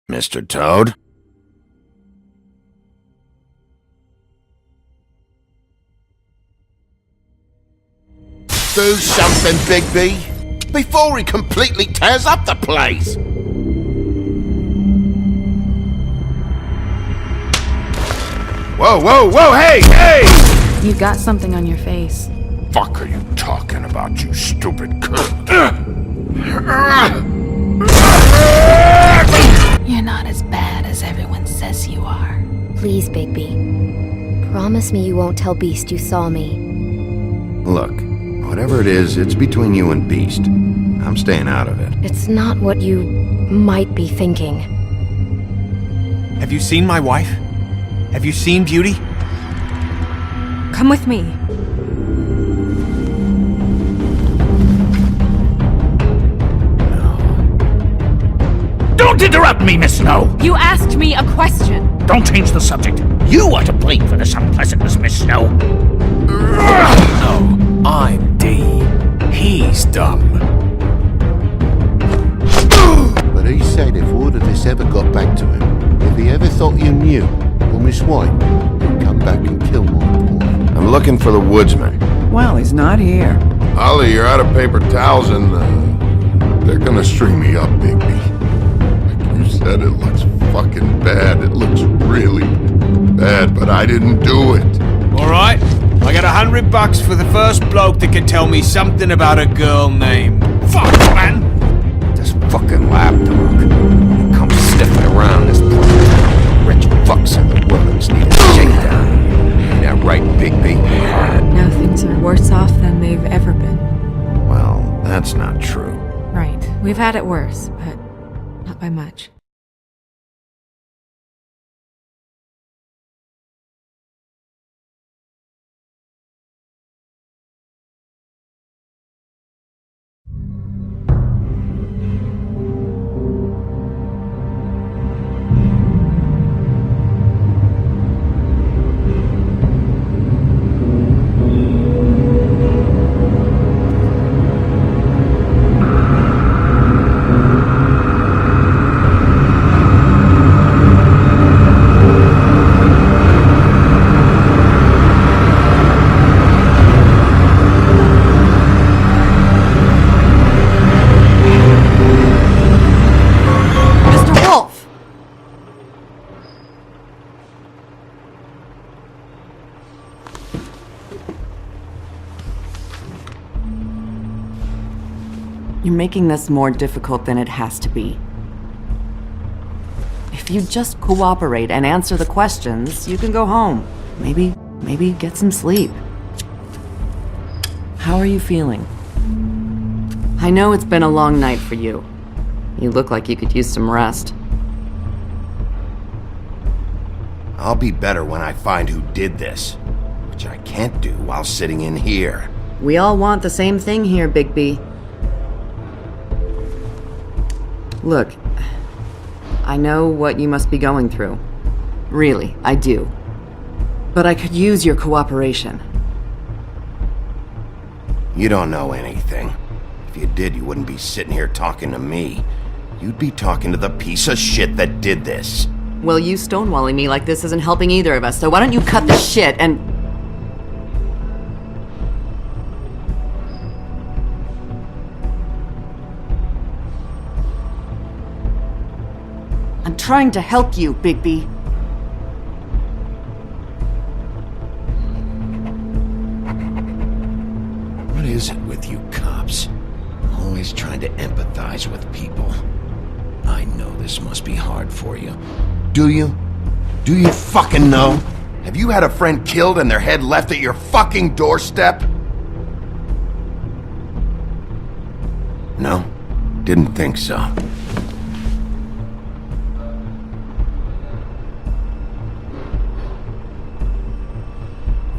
Mr. Toad? Do something, Bigby, before he completely tears up the place! Whoa, whoa, whoa, hey, hey! You got something on your face. Fuck are you talking about, you stupid cunt? You're not as bad as everyone says you are. Please, Bigby. Promise me you won't tell Beast you saw me. Look, whatever it is, it's between you and Beast. I'm staying out of it. It's not what you might be thinking. Have you seen my wife? Have you seen Beauty? Come with me. Don't interrupt me, Miss Snow! You asked me a question. Don't change the subject. You are to blame for this unpleasantness, Miss Snow. No, I'm D. He's dumb. But he said if word of this ever got back to him, if he ever thought you knew, or Miss White, he'd come back and kill my boy. I'm looking for the woodsman. Well, he's not here. Holly, you're out of paper towels and, they're gonna string me up, Bigby. Like you said, it looks fucking bad. It looks really bad, but I didn't do it. Alright, I got $100 for the first bloke that can tell me something about a girl named... Fuck, man! This fucking lapdog. He comes sniffing around this place. Rich fucks in the wilderness need a shakedown. Ain't that right, Bigby? Now things are worse off than they've ever been. Well, that's not true. Right. We've had it worse, but not by much. You're making this more difficult than it has to be. If you just cooperate and answer the questions, you can go home. Maybe get some sleep. How are you feeling? I know it's been a long night for you. You look like you could use some rest. I'll be better when I find who did this, which I can't do while sitting in here. We all want the same thing here, Bigby. Look, I know what you must be going through. Really, I do. But I could use your cooperation. You don't know anything. If you did, you wouldn't be sitting here talking to me. You'd be talking to the piece of shit that did this. Well, you stonewalling me like this isn't helping either of us, so why don't you cut the shit and... I'm trying to help you, Bigby. What is it with you cops? Always trying to empathize with people. I know this must be hard for you. Do you? Do you fucking know? Have you had a friend killed and their head left at your fucking doorstep? No? Didn't think so.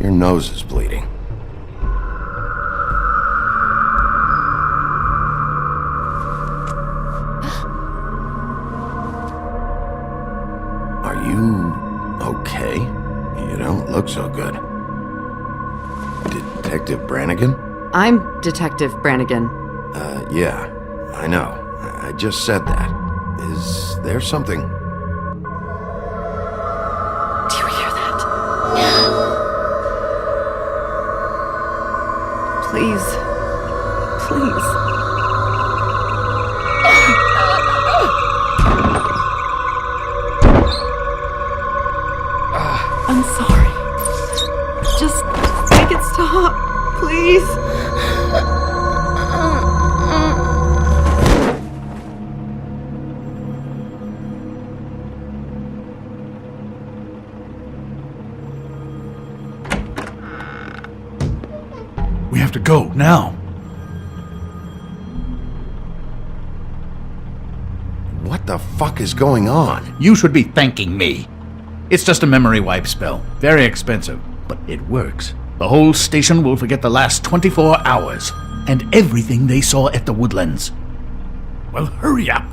Your nose is bleeding. Are you okay? You don't look so good. Detective Brannigan? I'm Detective Brannigan. Yeah, I know. I just said that. Is there something Please. Please. I'm sorry. Just make it stop, please. We have to go, now. What the fuck is going on? You should be thanking me. It's just a memory wipe spell. Very expensive, but it works. The whole station will forget the last 24 hours and everything they saw at the Woodlands. Well, hurry up.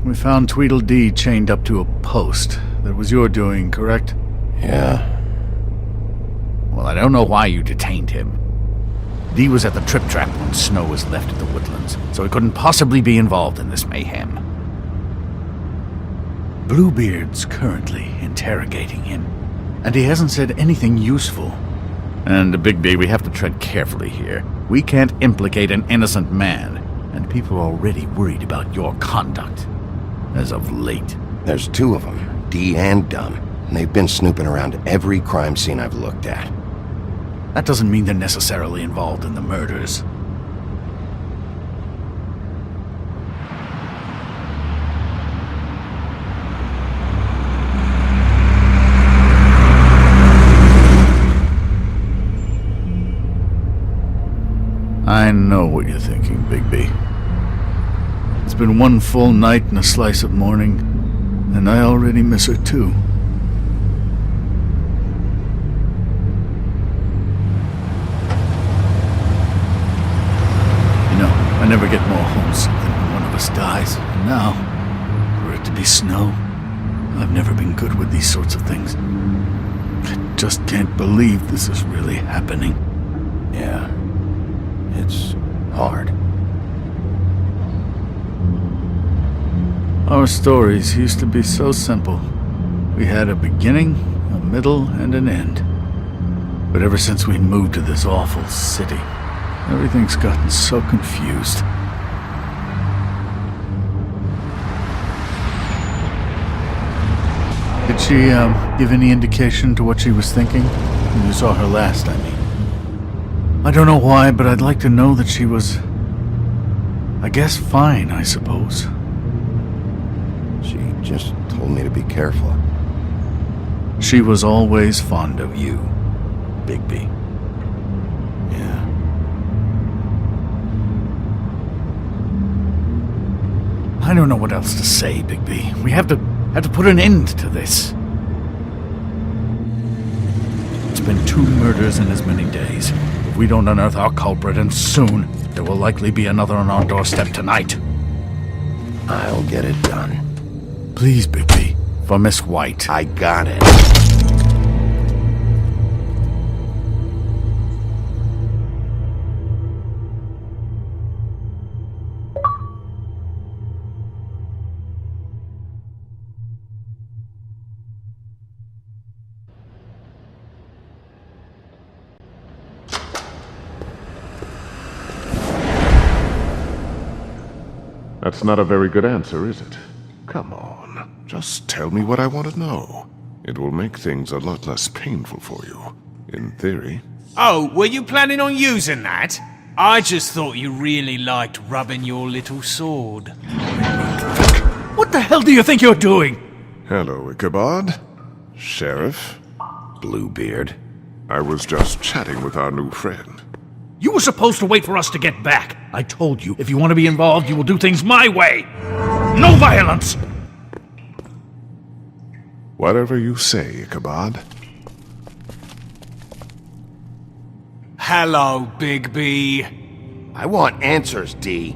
We found Tweedledee chained up to a post. That was your doing, correct? Yeah. Well, I don't know why you detained him. Dee was at the Trip Trap when Snow was left at the Woodlands, so he couldn't possibly be involved in this mayhem. Bluebeard's currently interrogating him, and he hasn't said anything useful. And, Bigby, we have to tread carefully here. We can't implicate an innocent man, and people are already worried about your conduct. As of late. There's two of them, Dee and Dunn. And they've been snooping around every crime scene I've looked at. That doesn't mean they're necessarily involved in the murders. I know what you're thinking, Bigby. It's been one full night and a slice of morning, and I already miss her too. You know, I never get more homesick than when one of us dies. And now, for it to be Snow, I've never been good with these sorts of things. I just can't believe this is really happening. Yeah. It's hard. Our stories used to be so simple. We had a beginning, a middle, and an end. But ever since we moved to this awful city, everything's gotten so confused. Did she, give any indication to what she was thinking? When you saw her last, I mean. I don't know why, but I'd like to know that she was, I guess, fine, I suppose. She just told me to be careful. She was always fond of you, Bigby. Yeah. I don't know what else to say, Bigby. We have to put an end to this. It's been 2 murders in as many days. If we don't unearth our culprit, and soon, there will likely be another on our doorstep tonight. I'll get it done. Please, Bigby. For Miss White. I got it. That's not a very good answer, is it? Come on, just tell me what I want to know. It will make things a lot less painful for you, in theory. Oh, were you planning on using that? I just thought you really liked rubbing your little sword. What the hell do you think you're doing? Hello, Ichabod. Sheriff. Bluebeard. I was just chatting with our new friend. You were supposed to wait for us to get back. I told you, if you want to be involved, you will do things my way. No violence! Whatever you say, Ichabod. Hello, Bigby. I want answers, D.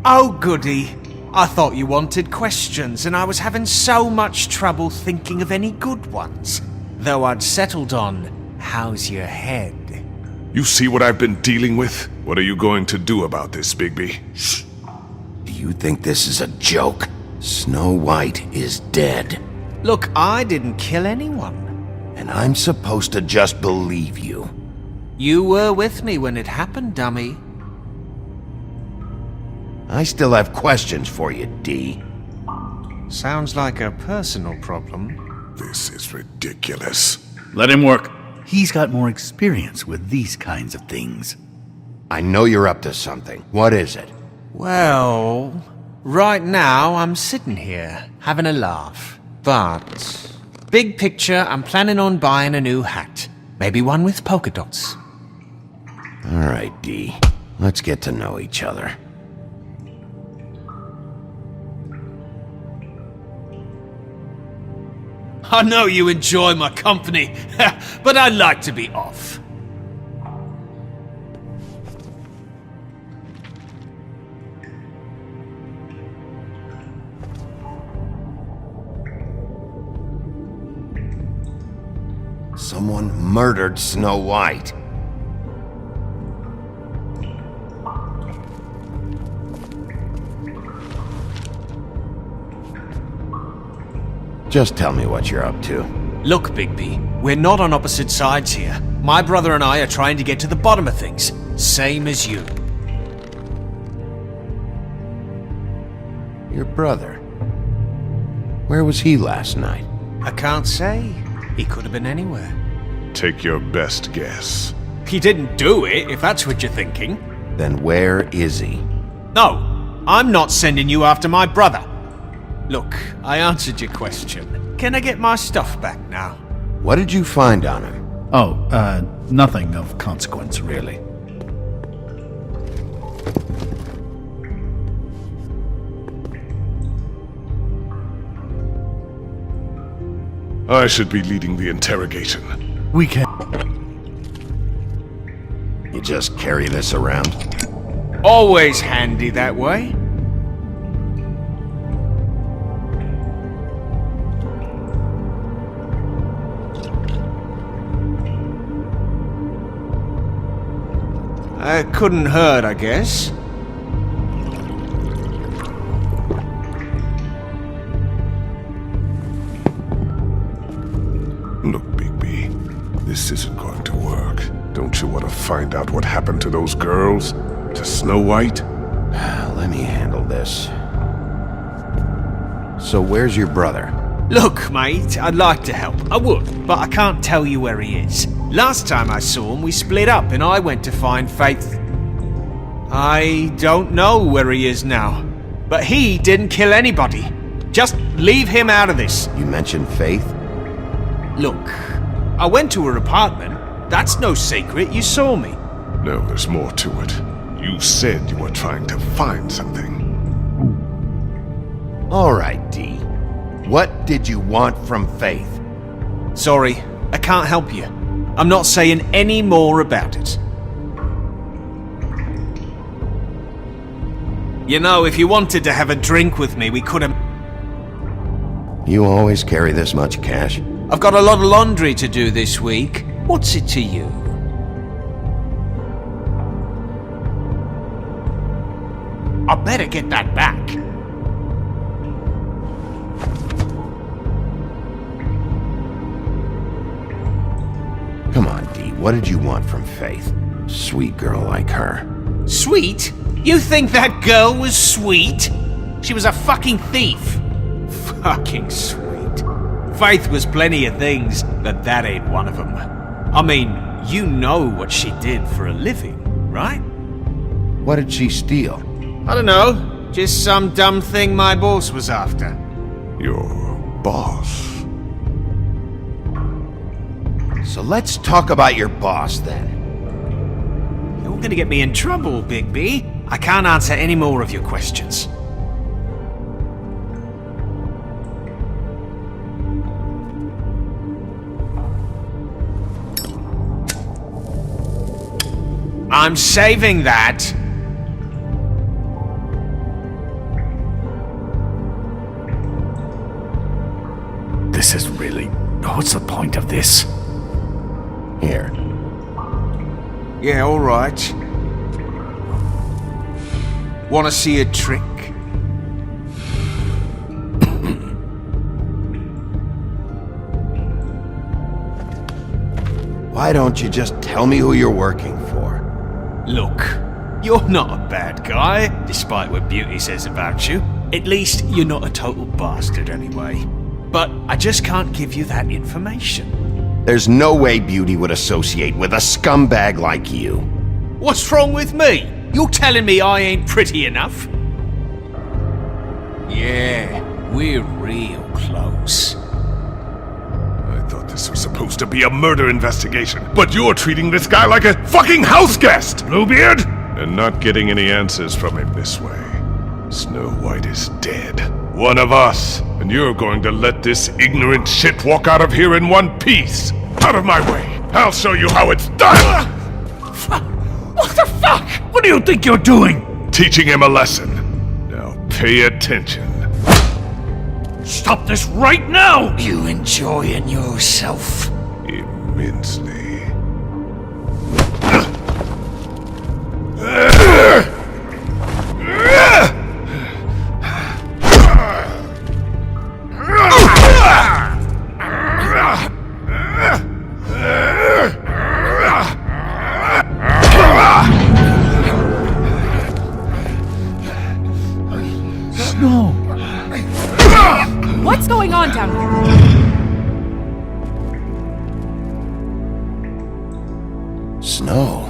Oh, goody. I thought you wanted questions, and I was having so much trouble thinking of any good ones. Though I'd settled on, how's your head? You see what I've been dealing with? What are you going to do about this, Bigby? Shh. Do you think this is a joke? Snow White is dead. Look, I didn't kill anyone. And I'm supposed to just believe you. You were with me when it happened, dummy. I still have questions for you, D. Sounds like a personal problem. This is ridiculous. Let him work. He's got more experience with these kinds of things. I know you're up to something. What is it? Well, right now I'm sitting here, having a laugh. But, big picture, I'm planning on buying a new hat. Maybe one with polka dots. All right, D. Let's get to know each other. I know you enjoy my company, but I'd like to be off. Someone murdered Snow White. Just tell me what you're up to. Look, Bigby, we're not on opposite sides here. My brother and I are trying to get to the bottom of things. Same as you. Your brother. Where was he last night? I can't say. He could have been anywhere. Take your best guess. He didn't do it, if that's what you're thinking. Then where is he? No, I'm not sending you after my brother. Look, I answered your question. Can I get my stuff back now? What did you find on him? Oh, nothing of consequence, really. I should be leading the interrogation. We can... You just carry this around? Always handy that way. Couldn't hurt, I guess. Look, Bigby, this isn't going to work. Don't you want to find out what happened to those girls? To Snow White? Let me handle this. So where's your brother? Look, mate, I'd like to help. I would, but I can't tell you where he is. Last time I saw him, we split up and I went to find Faith. I don't know where he is now. But he didn't kill anybody. Just leave him out of this. You mentioned Faith? Look, I went to her apartment. That's no secret, you saw me. No, there's more to it. You said you were trying to find something. All right, D. What did you want from Faith? Sorry, I can't help you. I'm not saying any more about it. You know, if you wanted to have a drink with me, we could have... You always carry this much cash? I've got a lot of laundry to do this week. What's it to you? I better get that back. Come on, D. What did you want from Faith? Sweet girl like her. Sweet? You think that girl was sweet? She was a fucking thief. Fucking sweet. Faith was plenty of things, but that ain't one of them. I mean, you know what she did for a living, right? What did she steal? I don't know. Just some dumb thing my boss was after. Your boss? So let's talk about your boss then. You're gonna get me in trouble, Big B. I can't answer any more of your questions. I'm saving that. This is really... What's the point of this? Here. Yeah, alright. Wanna see a trick? Why don't you just tell me who you're working for? Look, you're not a bad guy, despite what Beauty says about you. At least you're not a total bastard anyway. But I just can't give you that information. There's no way Beauty would associate with a scumbag like you. What's wrong with me? You're telling me I ain't pretty enough? Yeah, we're real close. I thought this was supposed to be a murder investigation, but you're treating this guy like a fucking house guest, Bluebeard! And not getting any answers from him this way. Snow White is dead. One of us. And you're going to let this ignorant shit walk out of here in one piece. Out of my way. I'll show you how it's done! What the fuck? What do you think you're doing? Teaching him a lesson. Now pay attention. Stop this right now! You enjoying yourself? Immensely. What's going on down here? Snow.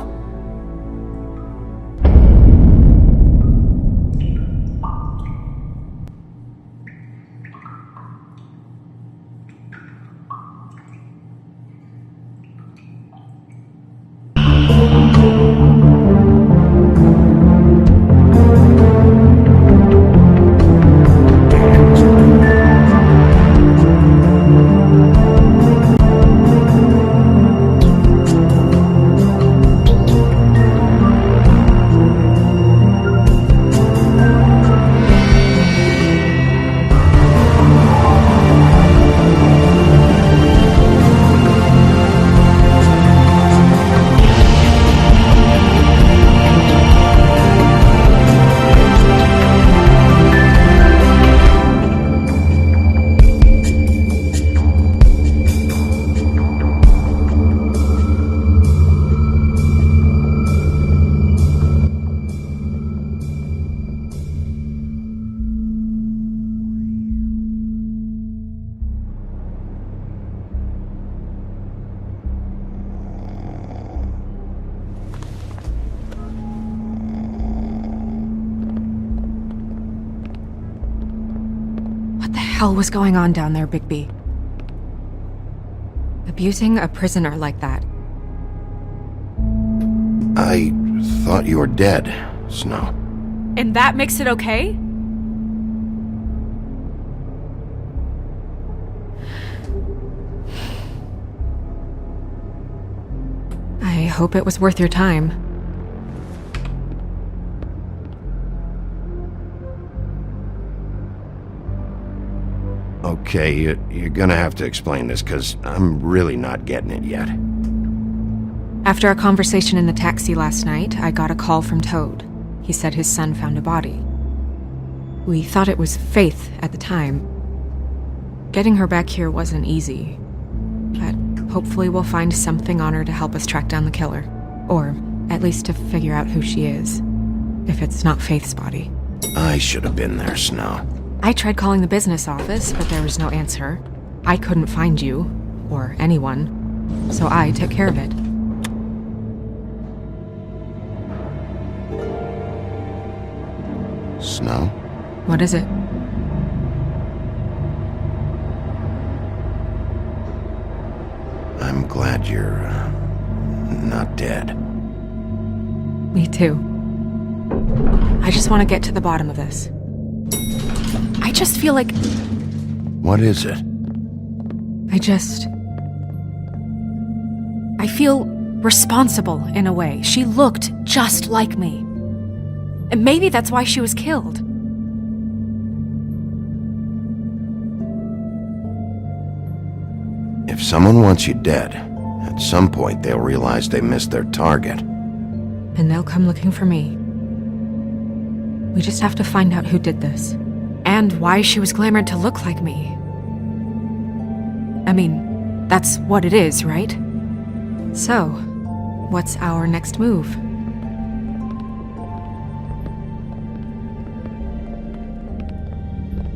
What the hell was going on down there, Bigby? Abusing a prisoner like that. I thought you were dead, Snow. And that makes it okay? I hope it was worth your time. Okay, you're gonna have to explain this, because I'm really not getting it yet. After our conversation in the taxi last night, I got a call from Toad. He said his son found a body. We thought it was Faith at the time. Getting her back here wasn't easy, but hopefully we'll find something on her to help us track down the killer. Or at least to figure out who she is, if it's not Faith's body. I should have been there, Snow. I tried calling the business office, but there was no answer. I couldn't find you, or anyone, so I took care of it. Snow? What is it? I'm glad you're, not dead. Me too. I just want to get to the bottom of this. I just feel like... What is it? I feel responsible in a way. She looked just like me. And maybe that's why she was killed. If someone wants you dead, at some point they'll realize they missed their target. And they'll come looking for me. We just have to find out who did this. And why she was glamored to look like me. I mean, that's what it is, right? So, what's our next move?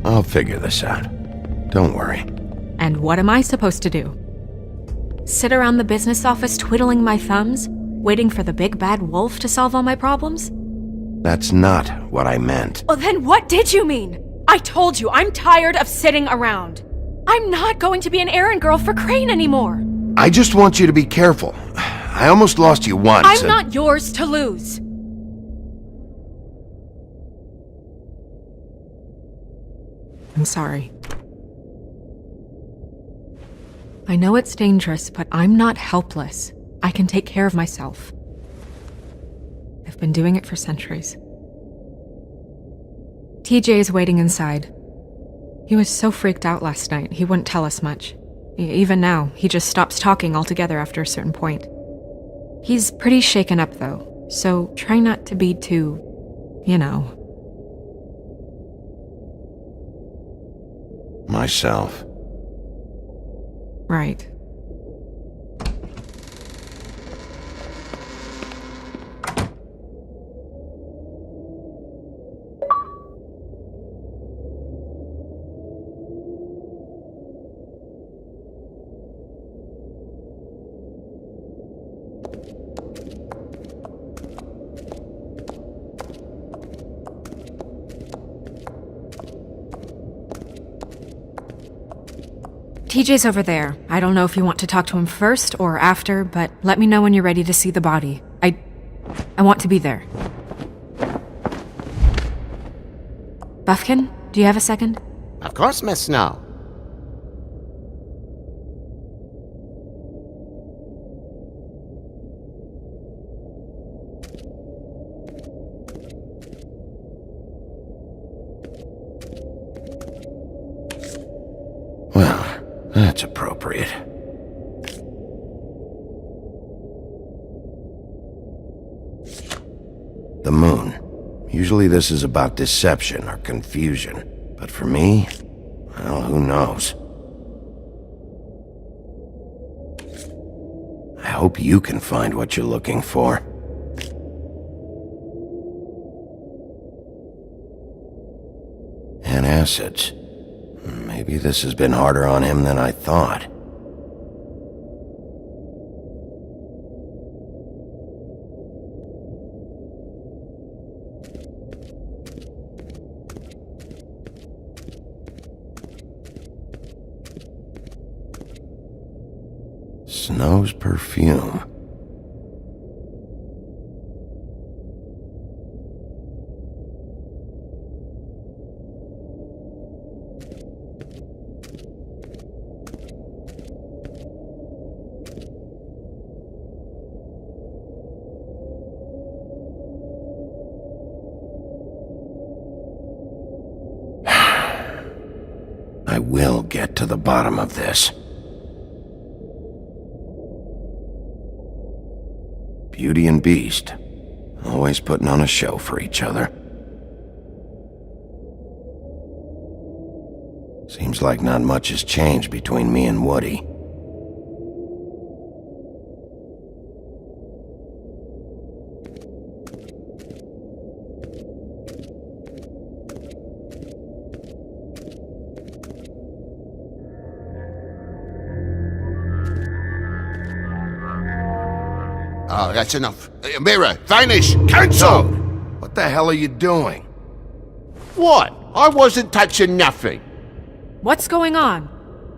I'll figure this out. Don't worry. And what am I supposed to do? Sit around the business office twiddling my thumbs, waiting for the big bad wolf to solve all my problems? That's not what I meant. Well, then what did you mean? I told you, I'm tired of sitting around. I'm not going to be an errand girl for Crane anymore. I just want you to be careful. I almost lost you once. I'm not yours to lose. I'm sorry. I know it's dangerous, but I'm not helpless. I can take care of myself. I've been doing it for centuries. TJ is waiting inside. He was so freaked out last night, he wouldn't tell us much. Even now, he just stops talking altogether after a certain point. He's pretty shaken up, though, so try not to be too, Myself. Right. TJ's over there. I don't know if you want to talk to him first or after, but let me know when you're ready to see the body. I want to be there. Buffkin, do you have a second? Of course, Miss Snow. Well, that's appropriate. The moon. Usually this is about deception or confusion. But for me, well, who knows? I hope you can find what you're looking for. And acids. Maybe this has been harder on him than I thought. Snow's perfume. I will get to the bottom of this. Beauty and Beast, always putting on a show for each other. Seems like not much has changed between me and Woody. Oh, that's enough. Mirror, vanish, cancel! What the hell are you doing? What? I wasn't touching nothing. What's going on?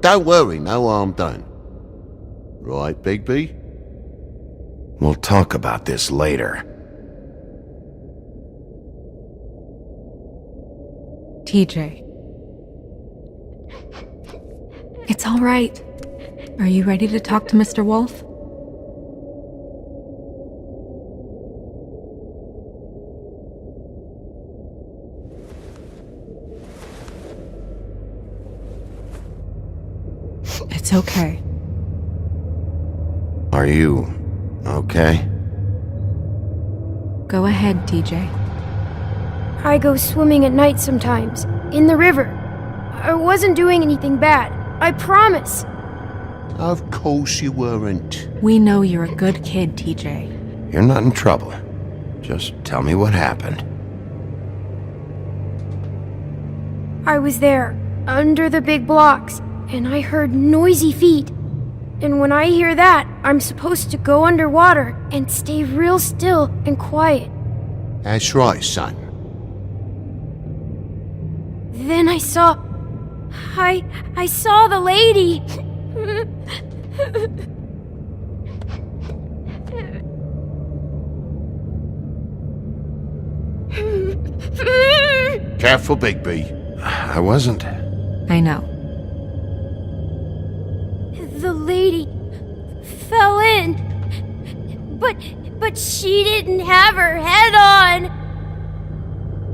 Don't worry, no harm done. Right, Bigby? We'll talk about this later. TJ. It's all right. Are you ready to talk to Mr. Wolf? It's okay. Are you okay? Go ahead, TJ. I go swimming at night sometimes, in the river. I wasn't doing anything bad, I promise. Of course you weren't. We know you're a good kid, TJ. You're not in trouble. Just tell me what happened. I was there, under the big blocks, and I heard noisy feet. And when I hear that, I'm supposed to go underwater and stay real still and quiet. That's right, son. Then I saw the lady. Careful, Bigby. I wasn't. I know. The lady fell in. But she didn't have her head on.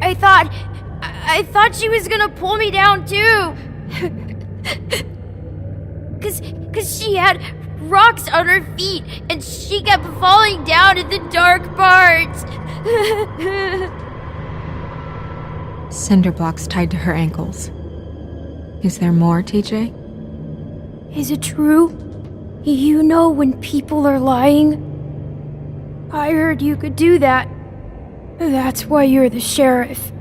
I thought she was gonna pull me down too. Cause she had rocks on her feet and she kept falling down in the dark parts. Cinder blocks tied to her ankles. Is there more, TJ? Is it true? You know when people are lying? I heard you could do that. That's why you're the sheriff.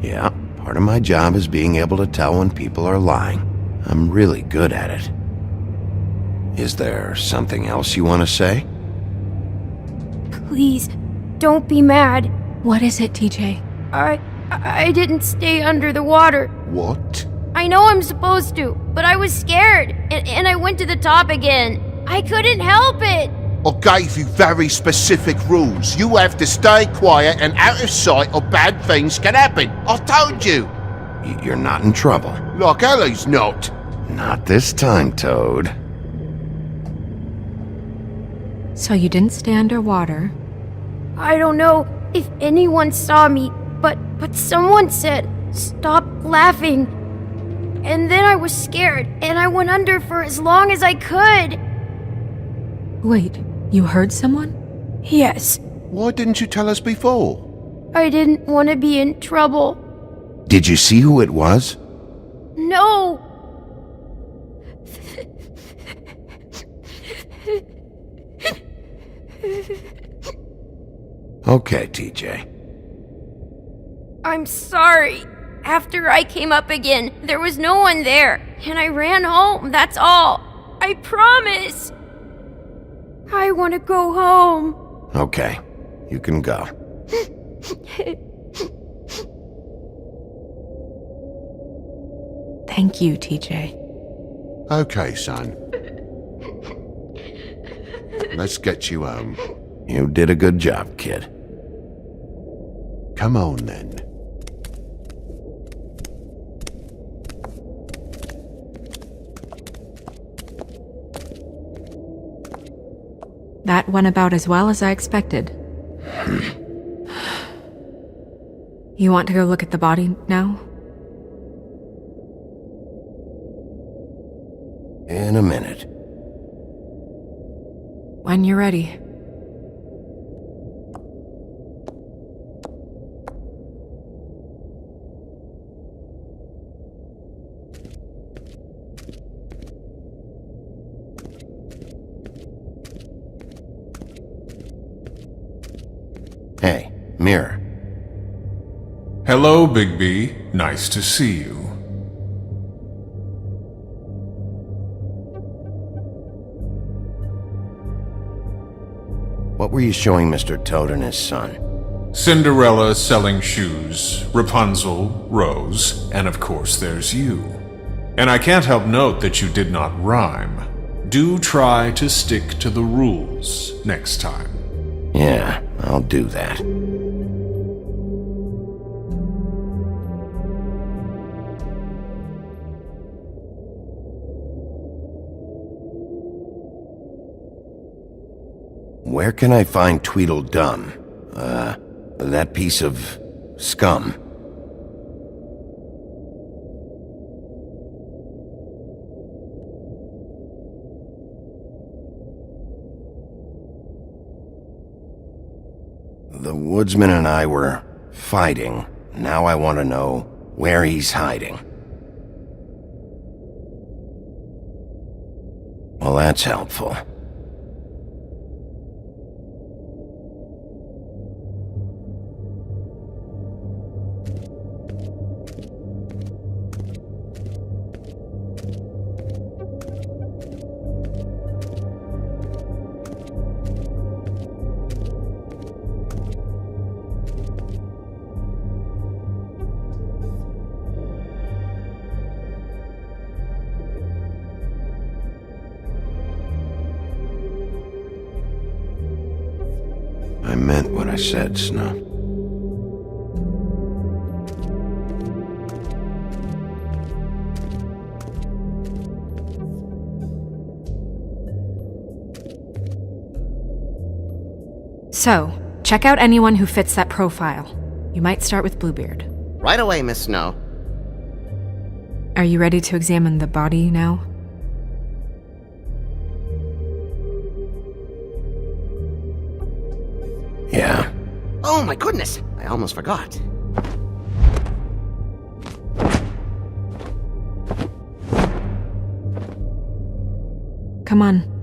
Yeah, part of my job is being able to tell when people are lying. I'm really good at it. Is there something else you want to say? Please, don't be mad. What is it, TJ? I didn't stay under the water. What? I know I'm supposed to, but I was scared, and I went to the top again. I couldn't help it. I gave you very specific rules. You have to stay quiet and out of sight or bad things can happen. I told you. You're not in trouble. Like Ellie's not. Not this time, Toad. So you didn't stay underwater. I don't know if anyone saw me, but someone said, "Stop laughing." And then I was scared, and I went under for as long as I could. Wait, you heard someone? Yes. Why didn't you tell us before? I didn't want to be in trouble. Did you see who it was? No. Okay, TJ. I'm sorry. After I came up again, there was no one there, and I ran home, that's all. I promise. I want to go home. Okay, you can go. Thank you, TJ. Okay, son. Let's get you home. You did a good job, kid. Come on, then. That went about as well as I expected. You want to go look at the body now? In a minute. When you're ready. Hey, Mirror. Hello, Bigby. Nice to see you. What were you showing Mr. Toad and his son? Cinderella selling shoes, Rapunzel, Rose, and of course there's you. And I can't help note that you did not rhyme. Do try to stick to the rules next time. Yeah, I'll do that. Where can I find Tweedledum? That piece of scum. The woodsman and I were fighting. Now I want to know where he's hiding. Well, that's helpful. I meant what I said, Snow. So, check out anyone who fits that profile. You might start with Bluebeard. Right away, Miss Snow. Are you ready to examine the body now? Yeah. Oh my goodness! I almost forgot. Come on.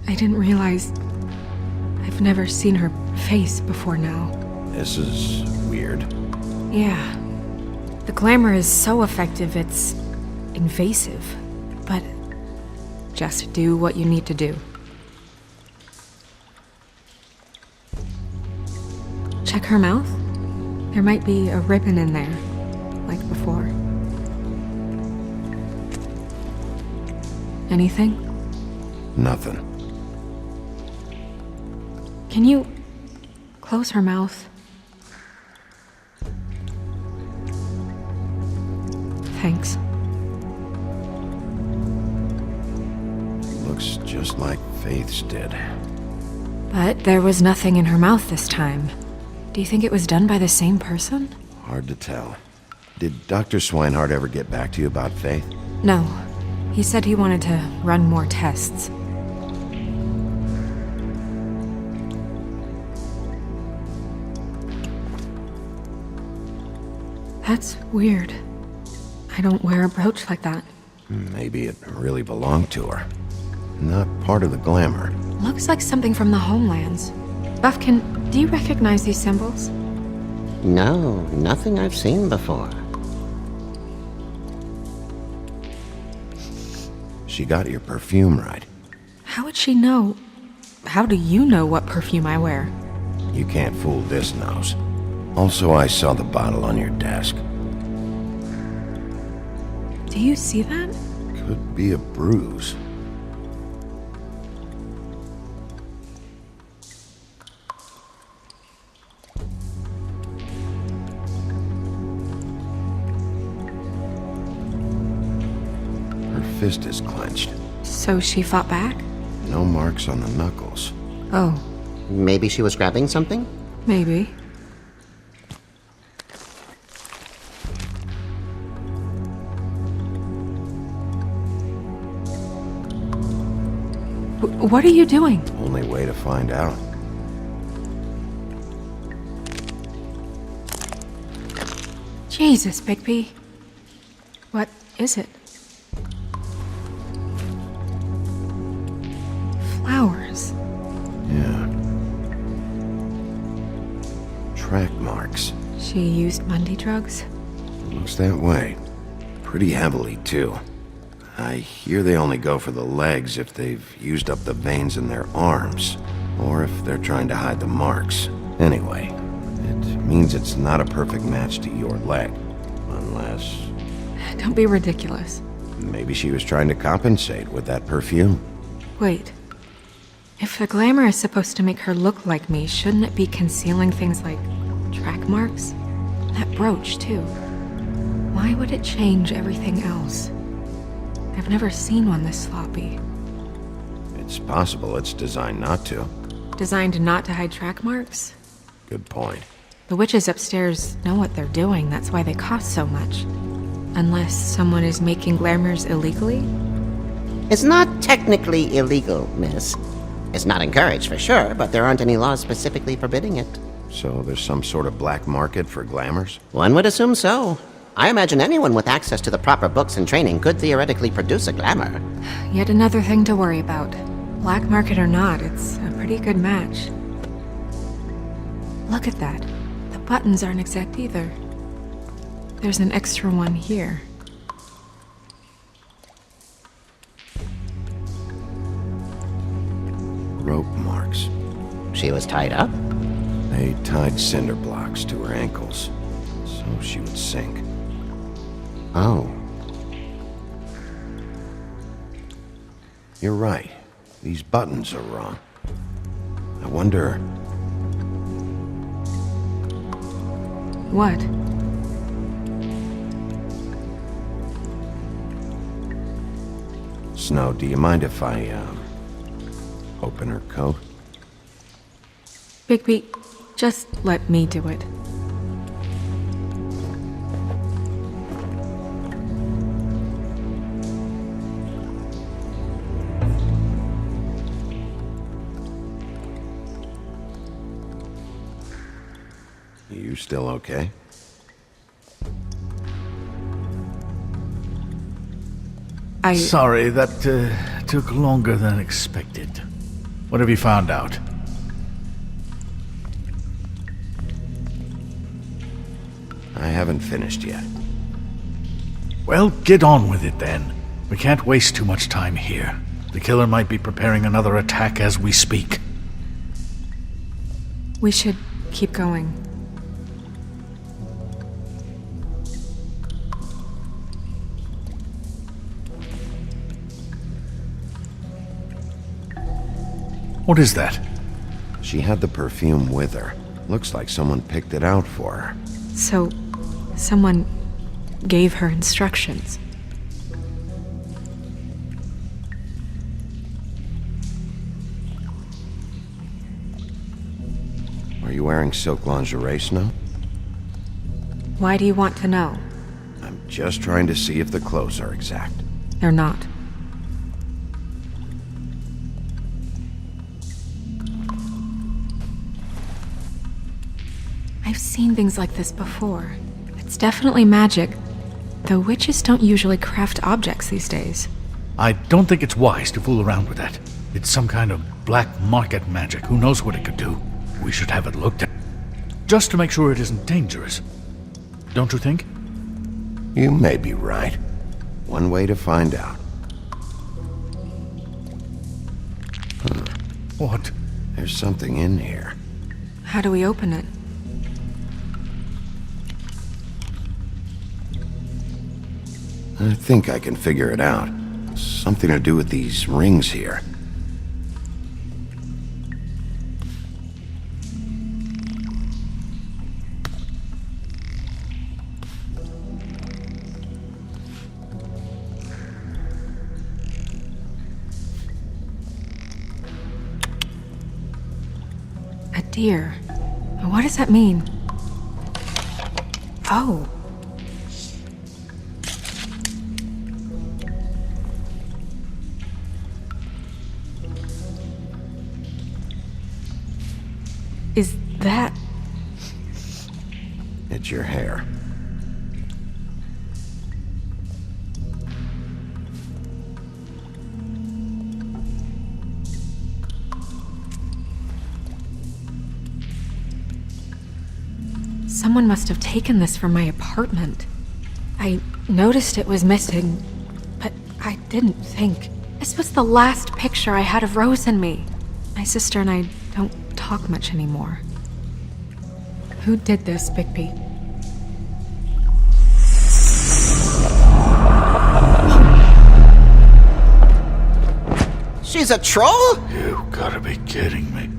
I didn't realize I've never seen her face before now. This is weird. Yeah. The glamour is so effective, it's invasive. But just do what you need to do. Check her mouth. There might be a ribbon in there, like before. Anything? Nothing. Can you close her mouth? Thanks. Looks just like Faith's did. But there was nothing in her mouth this time. Do you think it was done by the same person? Hard to tell. Did Dr. Swinehart ever get back to you about Faith? No. He said he wanted to run more tests. That's weird. I don't wear a brooch like that. Maybe it really belonged to her. Not part of the glamour. Looks like something from the homelands. Buffkin, do you recognize these symbols? No, nothing I've seen before. She got your perfume right. How would she know? How do you know what perfume I wear? You can't fool this nose. Also, I saw the bottle on your desk. Do you see that? Could be a bruise. fist is clenched. So she fought back? No marks on the knuckles. Oh, Maybe she was grabbing something? maybe. What are you doing? Only way to find out. Jesus, Bigby. What is it? Flowers. Yeah. Track marks. She used Mundy drugs? Looks that way. Pretty heavily, too. I hear they only go for the legs if they've used up the veins in their arms, or if they're trying to hide the marks. Anyway, it means it's not a perfect match to your leg. Unless... Don't be ridiculous. maybe she was trying to compensate with that perfume. Wait. If the glamour is supposed to make her look like me, shouldn't it be concealing things like track marks? That brooch, too. Why would it change everything else? I've never seen one this sloppy. It's possible it's designed not to. Designed not to hide track marks? Good point. The witches upstairs know what they're doing, that's why they cost so much. Unless someone is making glamours illegally? It's not technically illegal, miss. It's not encouraged for sure, but there aren't any laws specifically forbidding it. So there's some sort of black market for glamours? One would assume so. I imagine anyone with access to the proper books and training could theoretically produce a glamour. Yet another thing to worry about. Black market or not, it's a pretty good match. Look at that. The buttons aren't exact either. There's an extra one here. Rope marks. She was tied up? They tied cinder blocks to her ankles, so she would sink. Oh. You're right. These buttons are wrong. I wonder... What? Snow, do you mind if I, open her coat? Bigby, just let me do it. You still okay? Sorry, that took longer than expected. What have you found out? I haven't finished yet. Well, get on with it then. We can't waste too much time here. The killer might be preparing another attack as we speak. We should keep going. What is that? She had the perfume with her. Looks like someone picked it out for her. So, someone gave her instructions. Are you wearing silk lingerie, Snow? Why do you want to know? I'm just trying to see if the clothes are exact. They're not. I've seen things like this before. It's definitely magic, though witches don't usually craft objects these days. I don't think it's wise to fool around with that. It's some kind of black market magic. Who knows what it could do? We should have it looked at. Just to make sure it isn't dangerous. Don't you think? You may be right. One way to find out. What? There's something in here. How do we open it? I think I can figure it out. Something to do with these rings here. dear. What does that mean? Oh. Is that... It's your hair. Someone must have taken this from my apartment. I noticed it was missing, but I didn't think. This was the last picture I had of Rose and me. My sister and I don't talk much anymore. Who did this, Bigby? She's a troll? You gotta be kidding me.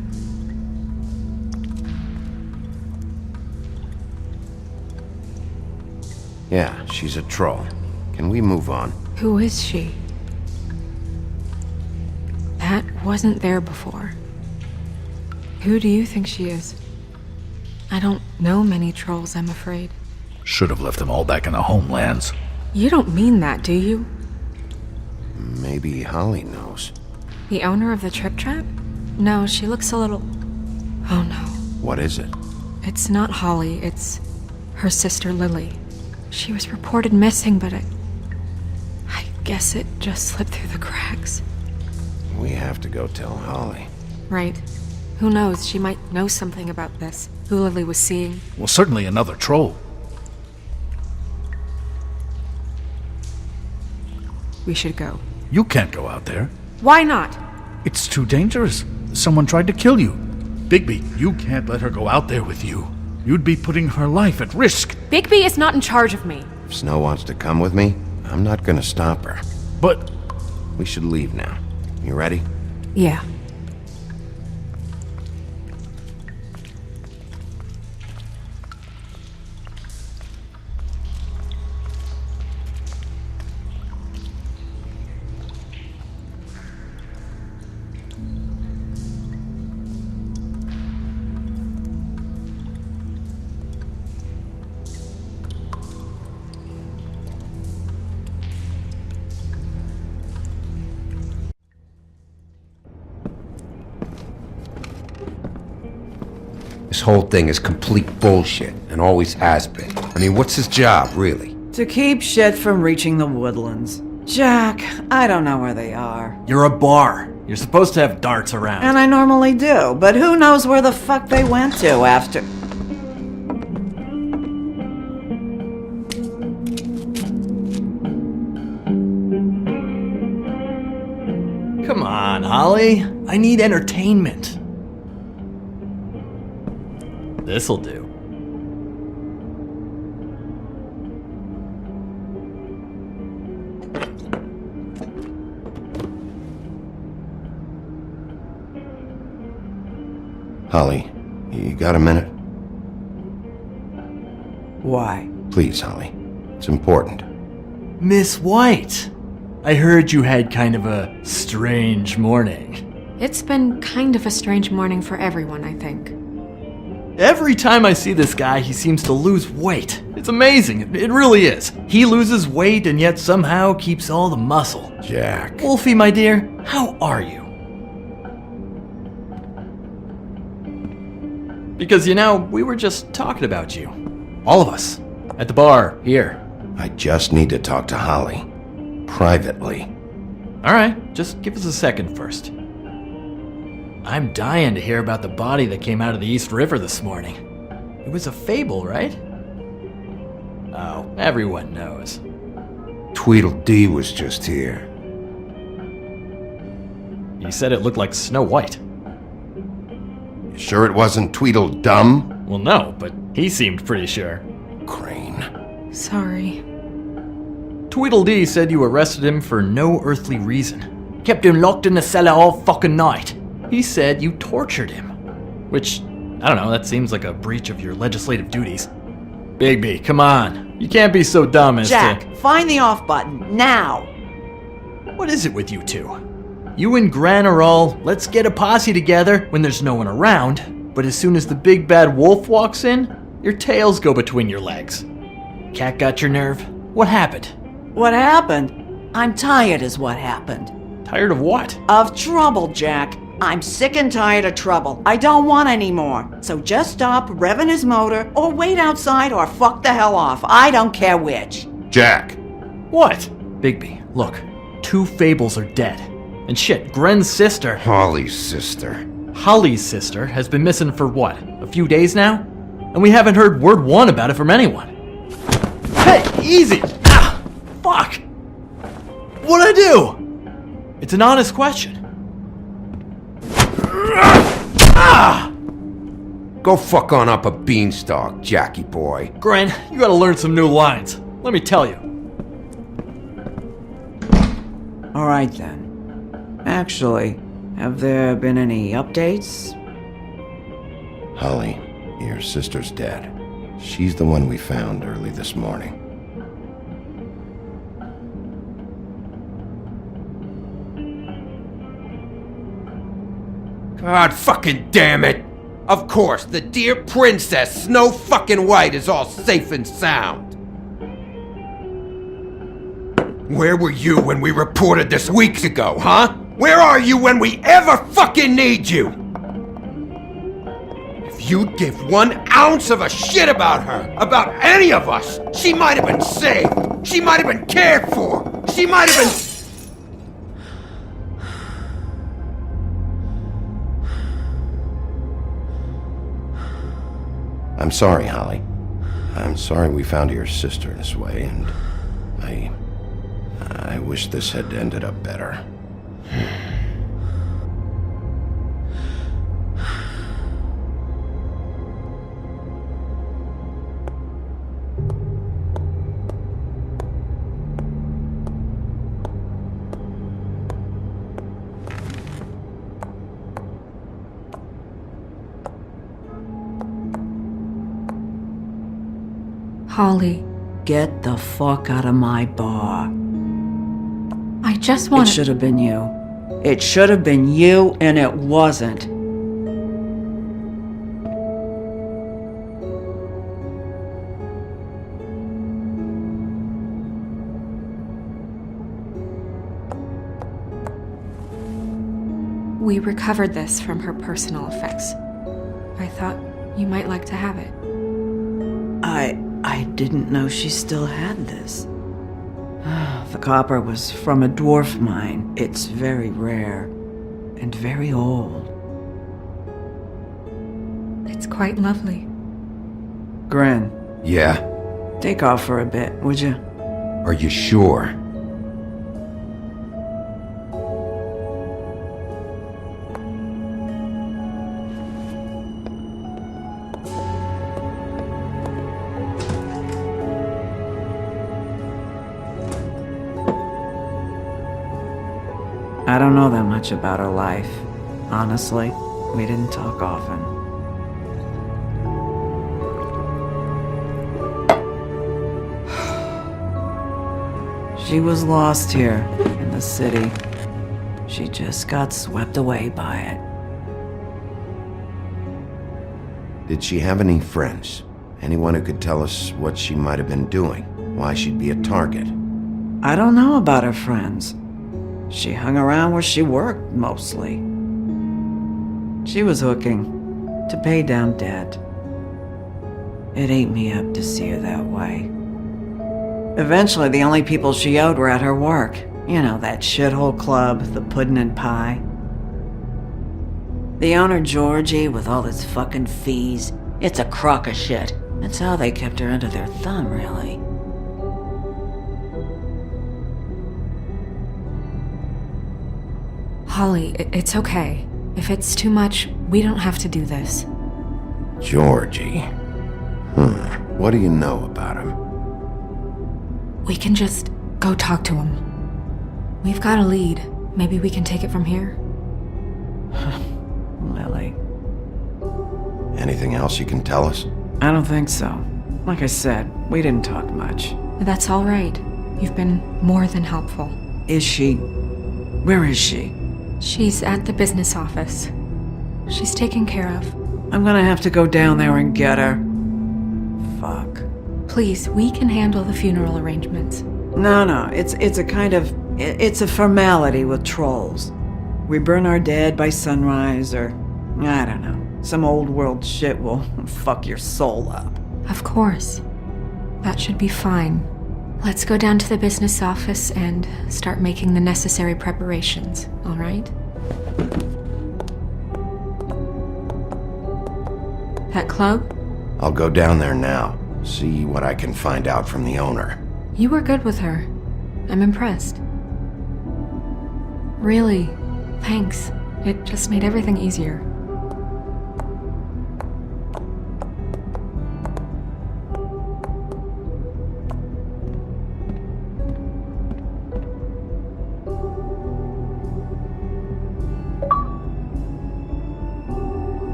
Yeah, she's a troll. Can we move on? Who is she? That wasn't there before. Who do you think she is? I don't know many trolls, I'm afraid. Should have left them all back in the homelands. You don't mean that, do you? Maybe Holly knows. The owner of the Trip Trap? No, she looks a little... Oh no. What is it? It's not Holly, it's her sister Lily. She was reported missing, but I guess it just slipped through the cracks. We have to go tell Holly. Right. Who knows, she might know something about this. Who Lily was seeing. Well, certainly another troll. We should go. You can't go out there. Why not? It's too dangerous. Someone tried to kill you. Bigby, you can't let her go out there with you. You'd be putting her life at risk. Bigby is not in charge of me. If Snow wants to come with me, I'm not gonna stop her. But... We should leave now. You ready? Yeah. This whole thing is complete bullshit, and always has been. I mean, what's his job, really? To keep shit from reaching the woodlands. Jack, I don't know where they are. You're a bar. You're supposed to have darts around. And I normally do, but who knows where the fuck they went to after... Come on, Holly. I need entertainment. This'll do. Holly, you got a minute? Why? Please, Holly. It's important. Miss White, I heard you had kind of a strange morning. It's been kind of a strange morning for everyone, I think. Every time I see this guy, he seems to lose weight. It's amazing. It really is. He loses weight and yet somehow keeps all the muscle. Jack. Wolfie, my dear, how are you? Because, you know, we were just talking about you. All of us. At the bar, here. I just need to talk to Holly. Privately. Alright, just give us a second first. I'm dying to hear about the body that came out of the East River this morning. It was a fable, right? Oh, everyone knows. Tweedledee was just here. You said it looked like Snow White. You sure it wasn't Tweedledum? Well, no, but he seemed pretty sure. Crane. Sorry. Tweedledee said you arrested him for no earthly reason. Kept him locked in the cellar all fucking night. He said you tortured him. Which, I don't know, that seems like a breach of your legislative duties. Bigby, come on. You can't be so dumb as Jack, to... find the off button, now! What is it with you two? You and Gran are all, let's get a posse together when there's no one around. But as soon as the big bad wolf walks in, your tails go between your legs. Cat got your nerve? What happened? What happened? I'm tired is what happened. Tired of what? Of trouble, Jack. I'm sick and tired of trouble. I don't want any more. So just stop revving his motor, or wait outside, or fuck the hell off. I don't care which. Jack! What? Bigby, look. 2 Fables are dead. And shit, Gren's sister... Holly's sister. Holly's sister has been missing for what? A few days now? And we haven't heard word one about it from anyone. Hey, easy! Ah! Fuck! What'd I do? It's an honest question. Ah! Go fuck on up a beanstalk, Jackie boy. Gren, you gotta learn some new lines. Let me tell you. Alright then. Actually, have there been any updates? Holly, your sister's dead. She's the one we found early this morning. God fucking damn it! Of course, the dear princess, Snow fucking White, is all safe and sound. Where were you when we reported this weeks ago, huh? Where are you when we ever fucking need you? If you'd give 1 ounce of a shit about her, about any of us, she might have been saved. She might have been cared for. She might have been... I'm sorry, Holly. I'm sorry we found your sister this way, and I wish this had ended up better. Holly, Get the fuck out of my bar. I just want It should have been you. It should have been you, and it wasn't. We recovered this from her personal effects. I thought you might like to have it. I didn't know she still had this. The copper was from a dwarf mine. It's very rare and very old. It's quite lovely. Gren, Yeah? take off for a bit, would you? Are you sure? I don't know that much about her life. Honestly, we didn't talk often. She was lost here in the city. She just got swept away by it. Did she have any friends? Anyone who could tell us what she might have been doing? Why she'd be a target? I don't know about her friends. She hung around where she worked, mostly. She was hooking to pay down debt. It ate me up to see her that way. Eventually, the only people she owed were at her work. You know, that shithole club, the Puddin' and Pie. The owner, Georgie, with all his fucking fees, it's a crock of shit. That's how they kept her under their thumb, really. Holly, it's okay. If it's too much, we don't have to do this. Georgie. What do you know about him? We can just go talk to him. We've got a lead. Maybe we can take it from here? Lily. Anything else you can tell us? I don't think so. Like I said, we didn't talk much. That's all right. You've been more than helpful. Is she? Where is she? She's at the business office. She's taken care of. I'm gonna have to go down there and get her. Fuck. Please, we can handle the funeral arrangements. No, it's a formality with trolls. We burn our dead by sunrise, or, I don't know, some old world shit will fuck your soul up. Of course. That should be fine. Let's go down to the business office and start making the necessary preparations, all right? Pet Club? I'll go down there now, see what I can find out from the owner. You were good with her. I'm impressed. Really, thanks. It just made everything easier.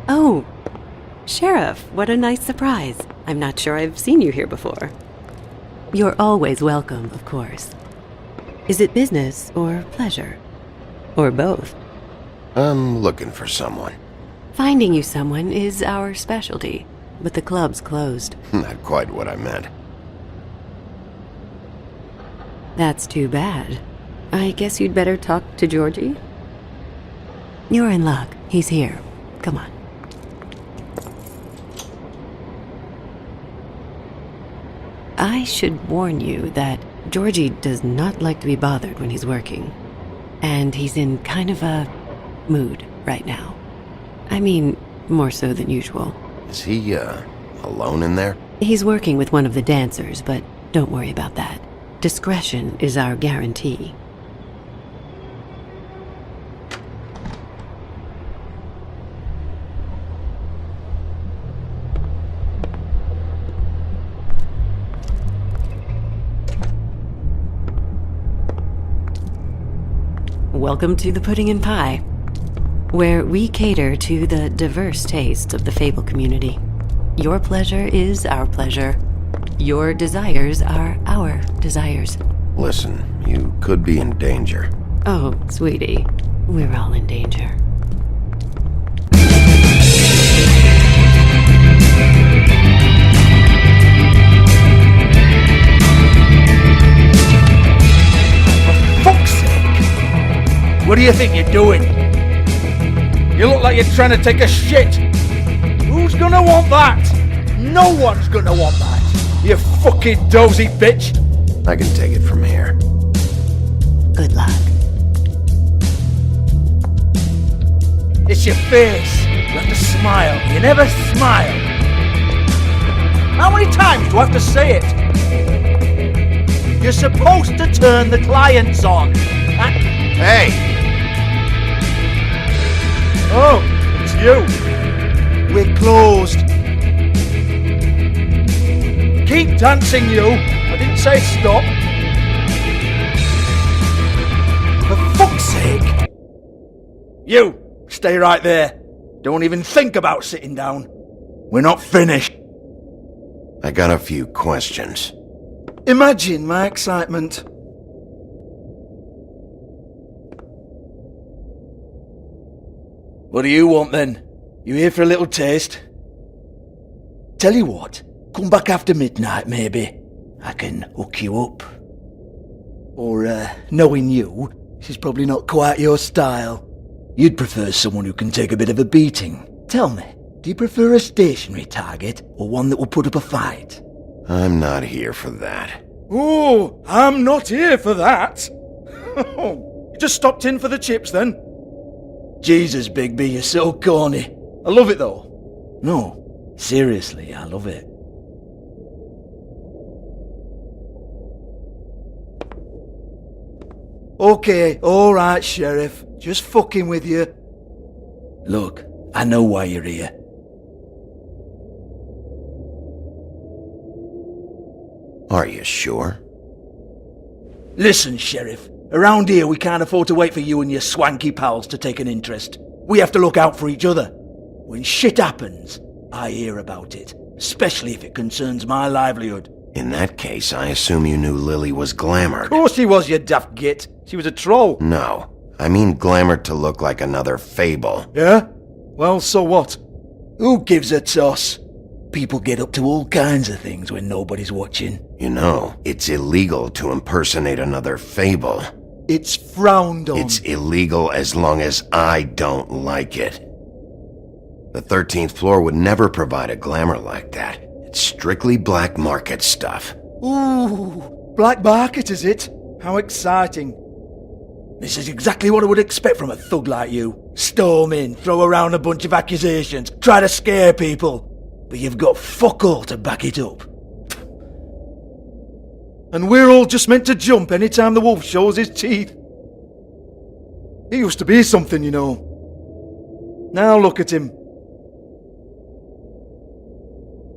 Oh, Sheriff, what a nice surprise. I'm not sure I've seen you here before. You're always welcome, of course. Is it business or pleasure? Or both? I'm looking for someone. Finding you someone is our specialty, but the club's closed. Not quite what I meant. That's too bad. I guess you'd better talk to Georgie? You're in luck. He's here. Come on. I should warn you that Georgie does not like to be bothered when he's working. And he's in kind of a mood right now. I mean, more so than usual. Is he, alone in there? He's working with one of the dancers, but don't worry about that. Discretion is our guarantee. Welcome to the Pudding and Pie, where we cater to the diverse tastes of the Fable community. Your pleasure is our pleasure. Your desires are our desires. Listen, you could be in danger. Oh, sweetie, we're all in danger. What do you think you're doing? You look like you're trying to take a shit. Who's gonna want that? No one's gonna want that. You fucking dozy bitch. I can take it from here. Good luck. It's your face. You have to smile. You never smile. How many times do I have to say it? You're supposed to turn the clients on. Hey! Oh, it's you. We're closed. Keep dancing, you. I didn't say stop. For fuck's sake. You, stay right there. Don't even think about sitting down. We're not finished. I got a few questions. Imagine my excitement. What do you want then? You here for a little taste? Tell you what, come back after midnight maybe. I can hook you up. Or, knowing you, this is probably not quite your style. You'd prefer someone who can take a bit of a beating. Tell me, do you prefer a stationary target or one that will put up a fight? I'm not here for that. Oh, I'm not here for that. You just stopped in for the chips then? Jesus, Bigby, you're so corny. I love it though. No, seriously, I love it. Okay, alright, Sheriff. Just fucking with you. Look, I know why you're here. Are you sure? Listen, Sheriff. Around here we can't afford to wait for you and your swanky pals to take an interest. We have to look out for each other. When shit happens, I hear about it. Especially if it concerns my livelihood. In that case, I assume you knew Lily was glamored. Of course she was, you daft git. She was a troll. No. I mean glamored to look like another Fable. Yeah? Well, so what? Who gives a toss? People get up to all kinds of things when nobody's watching. You know, it's illegal to impersonate another Fable. It's frowned on. It's illegal as long as I don't like it. The 13th floor would never provide a glamour like that. It's strictly black market stuff. Ooh, black market is it? How exciting. This is exactly what I would expect from a thug like you. Storm in, throw around a bunch of accusations, try to scare people. But you've got fuck all to back it up. And we're all just meant to jump any time the wolf shows his teeth. He used to be something, you know. Now look at him.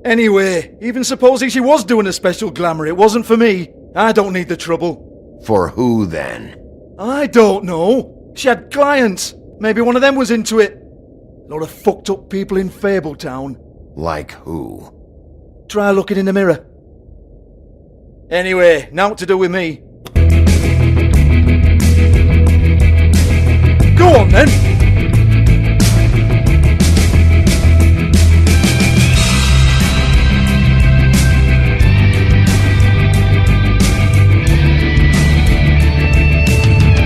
Anyway, even supposing she was doing a special glamour, it wasn't for me. I don't need the trouble. For who then? I don't know. She had clients. Maybe one of them was into it. A lot of fucked up people in Fabletown. Like who? Try looking in the mirror. Anyway, now what to do with me. Go on then.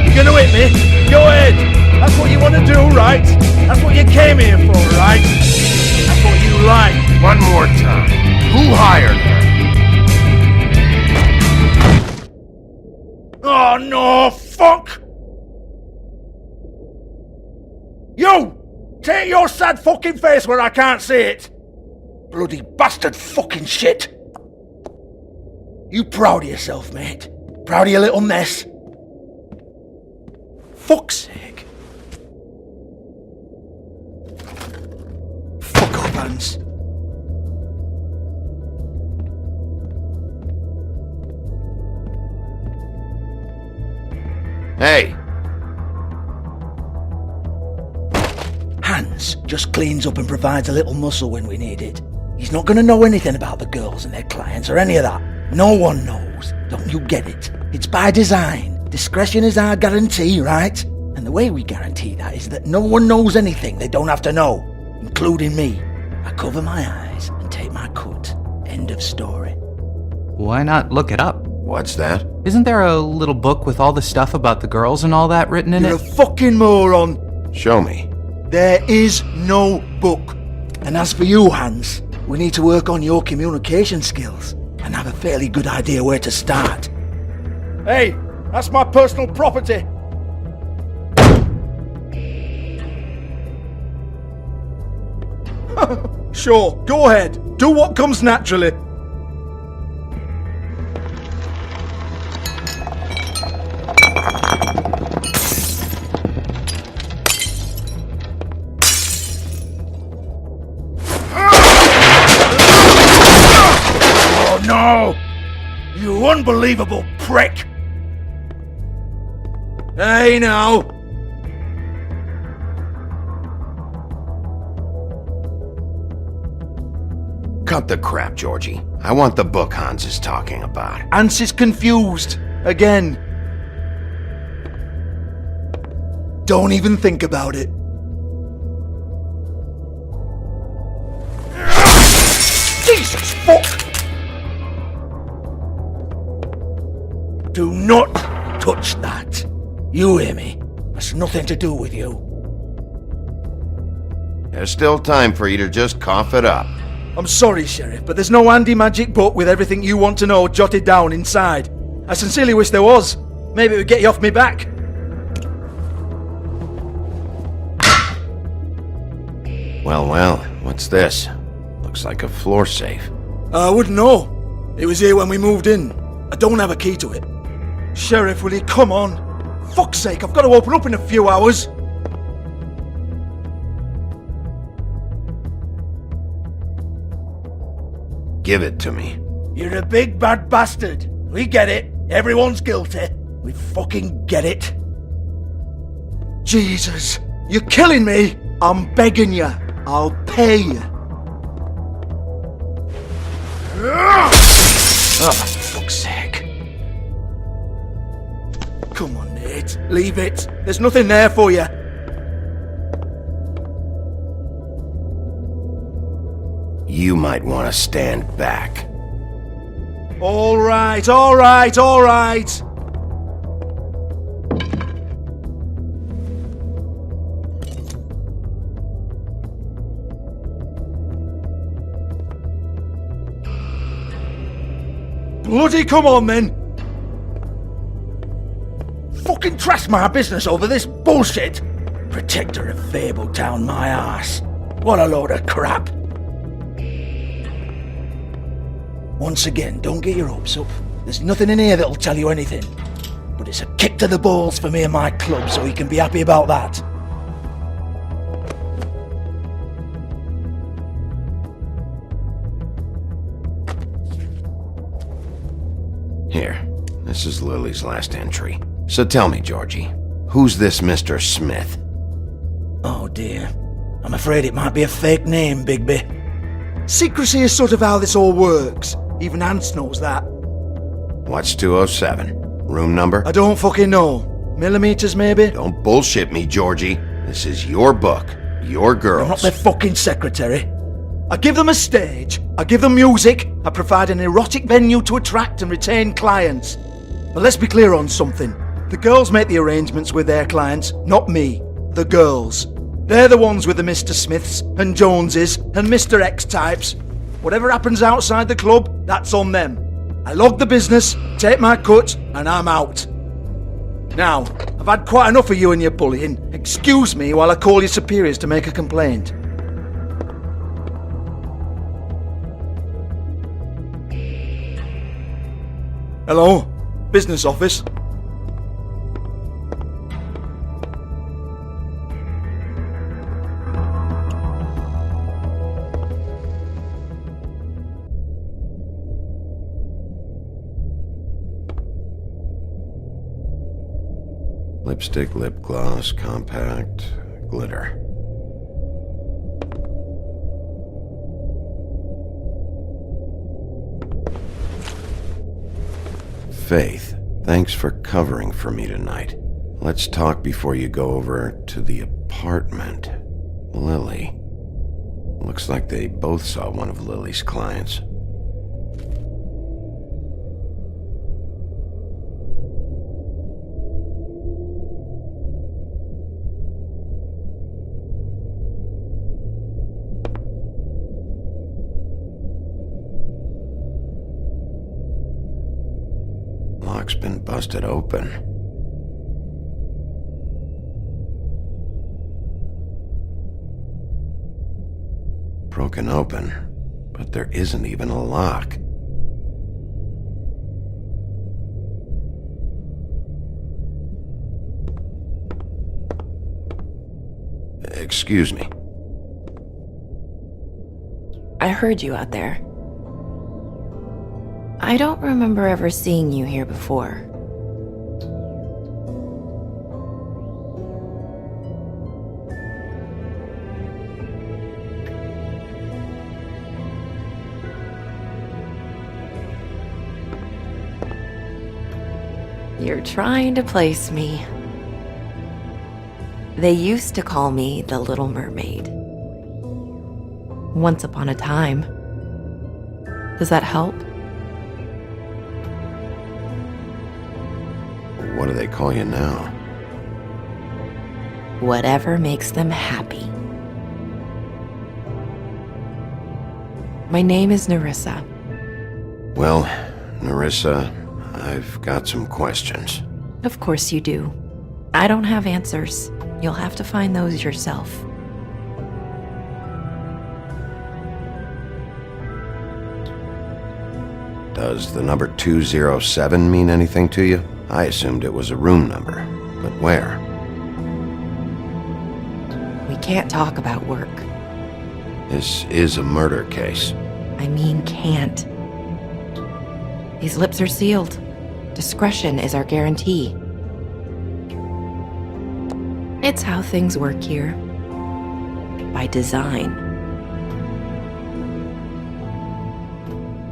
You're gonna hit me? Go ahead. That's what you want to do, right? That's what you came here for, right? That's what you like. One more time. Who hired her? Oh no, fuck! You! Take your sad fucking face where I can't see it! Bloody bastard fucking shit! You proud of yourself, mate? Proud of your little mess? Fuck's sake. Fuck off, Hans. Hey! Hans just cleans up and provides a little muscle when we need it. He's not going to know anything about the girls and their clients or any of that. No one knows. Don't you get it? It's by design. Discretion is our guarantee, right? And the way we guarantee that is that no one knows anything they don't have to know, including me. I cover my eyes and take my cut. End of story. Why not look it up? What's that? Isn't there a little book with all the stuff about the girls and all that written in You're it? a fucking moron. Show me. There is no book. And as for you, Hans, we need to work on your communication skills and have a fairly good idea where to start. Hey, that's my personal property. Sure, go ahead. Do what comes naturally. Oh no! You unbelievable prick! Hey now! Cut the crap, Georgie. I want the book Hans is talking about. Hans is confused. Again. Don't even think about it. Jesus fuck! Do not touch that. You hear me? That's nothing to do with you. There's still time for you to just cough it up. I'm sorry, Sheriff, but there's no handy magic book with everything you want to know jotted down inside. I sincerely wish there was. Maybe it would get you off me back. Well, what's this? Looks like a floor safe. I wouldn't know. It was here when we moved in. I don't have a key to it. Sheriff, will you come on? Fuck's sake, I've got to open up in a few hours. Give it to me. You're a big bad bastard. We get it. Everyone's guilty. We fucking get it. Jesus, you're killing me. I'm begging you. I'll pay you. Oh, for fuck's sake. Come on, Nate. Leave it. There's nothing there for you. You might want to stand back. All right, all right, all right. Bloody come on then! Fucking trash my business over this bullshit! Protector of Fabletown, my ass. What a load of crap. Once again, don't get your hopes up. There's nothing in here that'll tell you anything. But it's a kick to the balls for me and my club, so you can be happy about that. Here, this is Lily's last entry. So tell me, Georgie, who's this Mr. Smith? Oh dear. I'm afraid it might be a fake name, Bigby. Secrecy is sort of how this all works. Even Hans knows that. What's 207? Room number? I don't fucking know. Millimeters, maybe? Don't bullshit me, Georgie. This is your book. Your girls. I'm not their fucking secretary. I give them a stage. I give them music. I provide an erotic venue to attract and retain clients. But let's be clear on something. The girls make the arrangements with their clients, not me. The girls. They're the ones with the Mr. Smiths and Joneses and Mr. X types. Whatever happens outside the club, that's on them. I log the business, take my cut, and I'm out. Now, I've had quite enough of you and your bullying. Excuse me while I call your superiors to make a complaint. Hello? Business office? Lipstick, lip gloss, compact, glitter. Faith, thanks for covering for me tonight. Let's talk before you go over to the apartment. Lily. Looks like they both saw one of Lily's clients. Lock's been busted open. Broken open, but there isn't even a lock. Excuse me. I heard you out there. I don't remember ever seeing you here before. You're trying to place me. They used to call me the Little Mermaid. Once upon a time. Does that help? What do they call you now? Whatever makes them happy. My name is Nerissa. Well, Nerissa, I've got some questions. Of course you do. I don't have answers. You'll have to find those yourself. Does the number 207 mean anything to you? I assumed it was a room number, but where? We can't talk about work. This is a murder case. I mean can't. These lips are sealed. Discretion is our guarantee. It's how things work here. By design.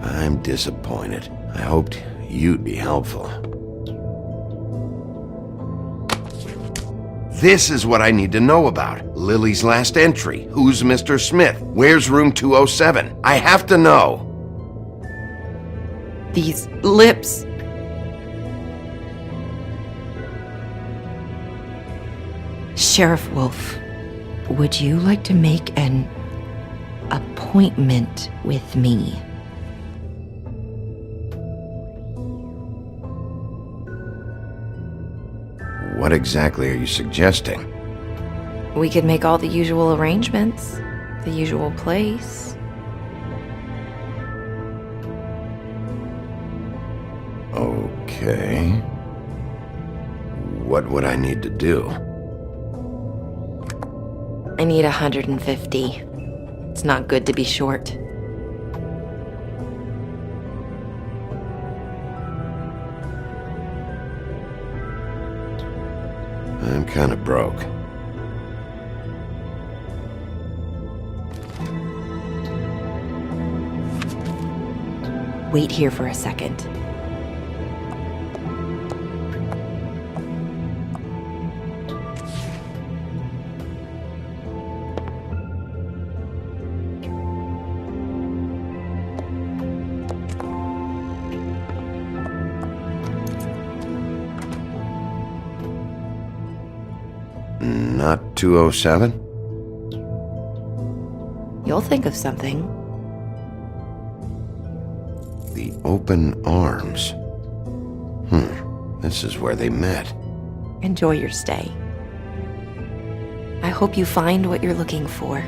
I'm disappointed. I hoped you'd be helpful. This is what I need to know about. Lily's last entry. Who's Mr. Smith? Where's room 207? I have to know. These lips. Sheriff Wolf, would you like to make an appointment with me? What exactly are you suggesting? We could make all the usual arrangements, the usual place. Okay. What would I need to do? I need 150. It's not good to be short. I'm kind of broke. Wait here for a second. Not 207? You'll think of something. The open arms. This is where they met. Enjoy your stay. I hope you find what you're looking for.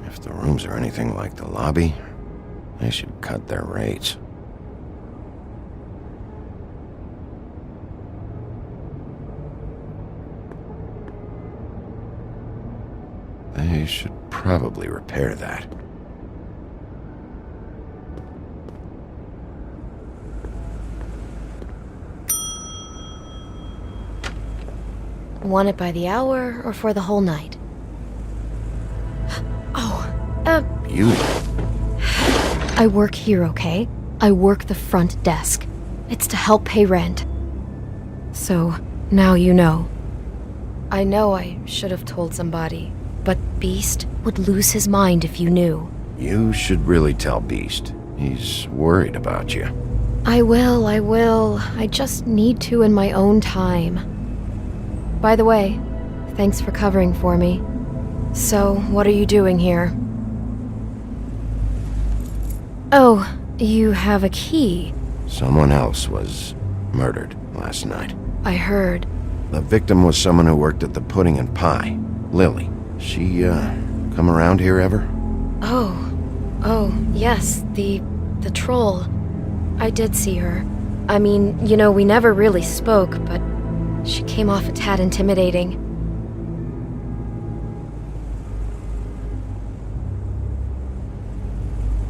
If the rooms are anything like the lobby, they should cut their rates. They should probably repair that. Want it by the hour or for the whole night? Beauty. I work here, okay? I work the front desk. It's to help pay rent. So, now you know. I know I should have told somebody, but Beast would lose his mind if you knew. You should really tell Beast. He's worried about you. I will. I just need to in my own time. By the way, thanks for covering for me. So, what are you doing here? Oh, you have a key. Someone else was murdered last night. I heard. The victim was someone who worked at the Pudding and Pie, Lily. She, come around here ever? Oh, yes, the troll. I did see her. I mean, you know, we never really spoke, but she came off a tad intimidating.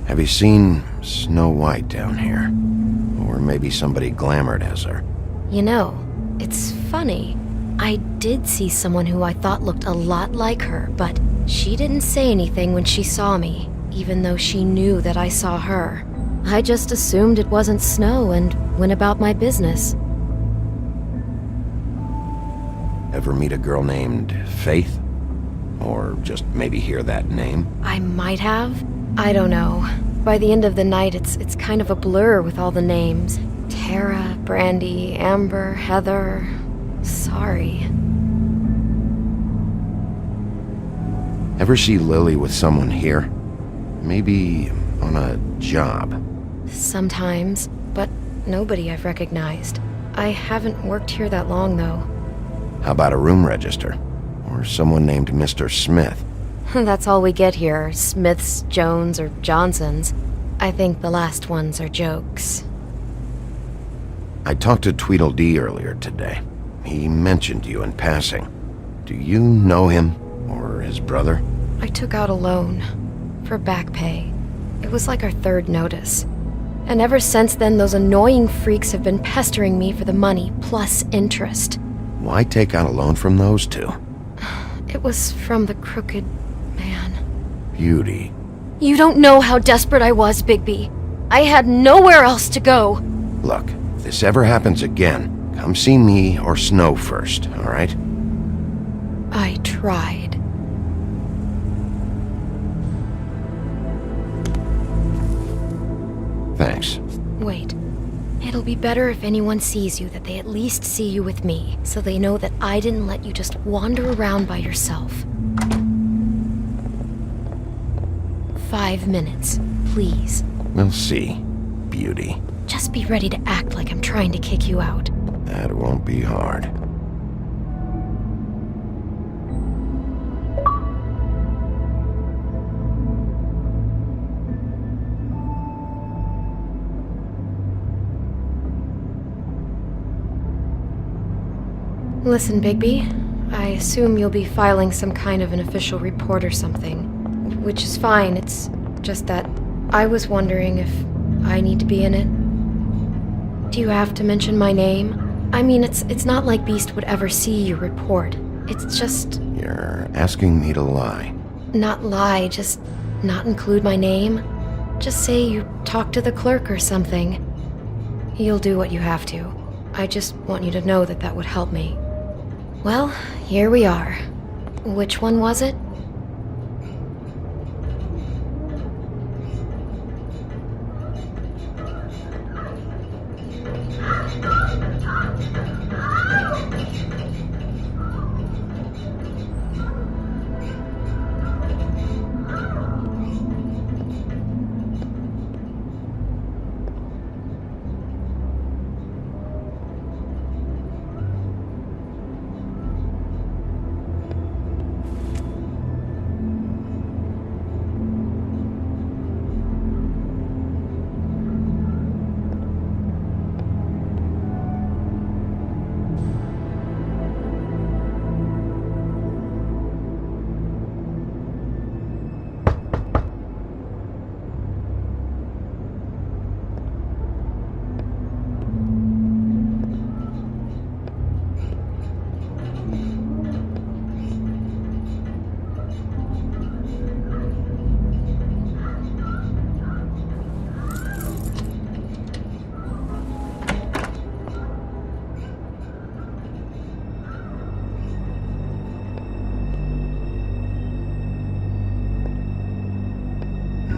Have you seen Snow White down here? Or maybe somebody glamored as her? You know, it's funny. I did see someone who I thought looked a lot like her, but she didn't say anything when she saw me, even though she knew that I saw her. I just assumed it wasn't Snow and went about my business. Ever meet a girl named Faith? Or just maybe hear that name? I might have. I don't know. By the end of the night, it's kind of a blur with all the names. Tara, Brandy, Amber, Heather. Sorry. Ever see Lily with someone here? Maybe on a job? Sometimes, but nobody I've recognized. I haven't worked here that long, though. How about a room register? Or someone named Mr. Smith? That's all we get here, Smiths, Jones, or Johnsons. I think the last ones are jokes. I talked to Tweedledee earlier today. He mentioned you in passing. Do you know him, or his brother? I took out a loan, for back pay. It was like our third notice. And ever since then, those annoying freaks have been pestering me for the money, plus interest. Why take out a loan from those two? It was from the crooked man. Beauty. You don't know how desperate I was, Bigby. I had nowhere else to go. Look, if this ever happens again, come see me or Snow first, all right? I tried. Thanks. Wait. It'll be better if anyone sees you that they at least see you with me, so they know that I didn't let you just wander around by yourself. 5 minutes, please. We'll see, Beauty. Just be ready to act like I'm trying to kick you out. That won't be hard. Listen, Bigby, I assume you'll be filing some kind of an official report or something. Which is fine, it's just that I was wondering if I need to be in it. Do you have to mention my name? I mean, it's not like Beast would ever see your report. It's just... You're asking me to lie. Not lie, just not include my name. Just say you talked to the clerk or something. You'll do what you have to. I just want you to know that that would help me. Well, here we are. Which one was it?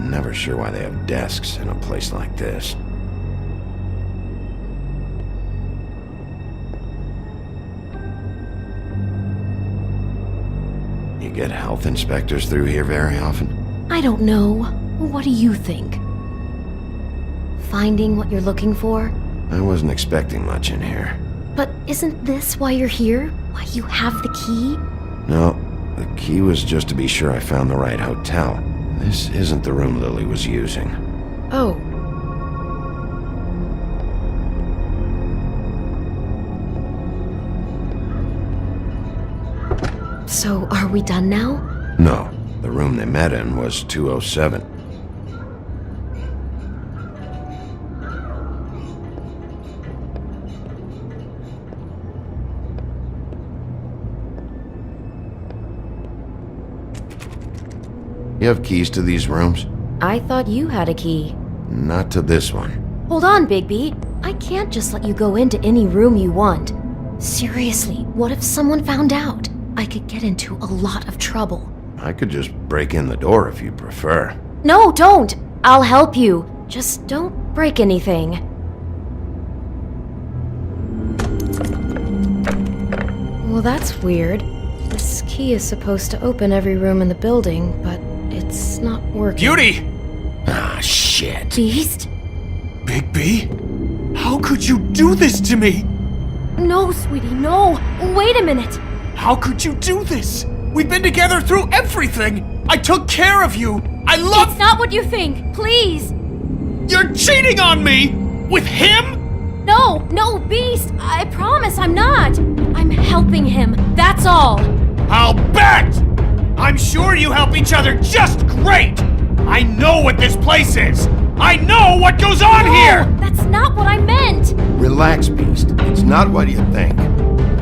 Never sure why they have desks in a place like this. get health inspectors through here very often? I don't know. What do you think? Finding what you're looking for? I wasn't expecting much in here. But isn't this why you're here? Why you have the key? No, the key was just to be sure I found the right hotel. This isn't the room Lily was using. Oh. So, are we done now? No, the room they met in was 207. You have keys to these rooms? I thought you had a key. Not to this one. Hold on, Bigby. I can't just let you go into any room you want. Seriously, what if someone found out? I could get into a lot of trouble. I could just break in the door if you prefer. No, don't! I'll help you. Just don't break anything. Well, that's weird. This key is supposed to open every room in the building, but it's not working. Beauty! Ah, shit. Beast? Bigby? How could you do this to me? No, sweetie, no! Wait a minute! How could you do this? We've been together through everything! I took care of you! I love— It's not what you think, please! You're cheating on me! With him? No, Beast! I promise I'm not! I'm helping him, that's all! I'll bet! I'm sure you help each other just great! I know what this place is! I know what goes on here! That's not what I meant! Relax, Beast. It's not what you think.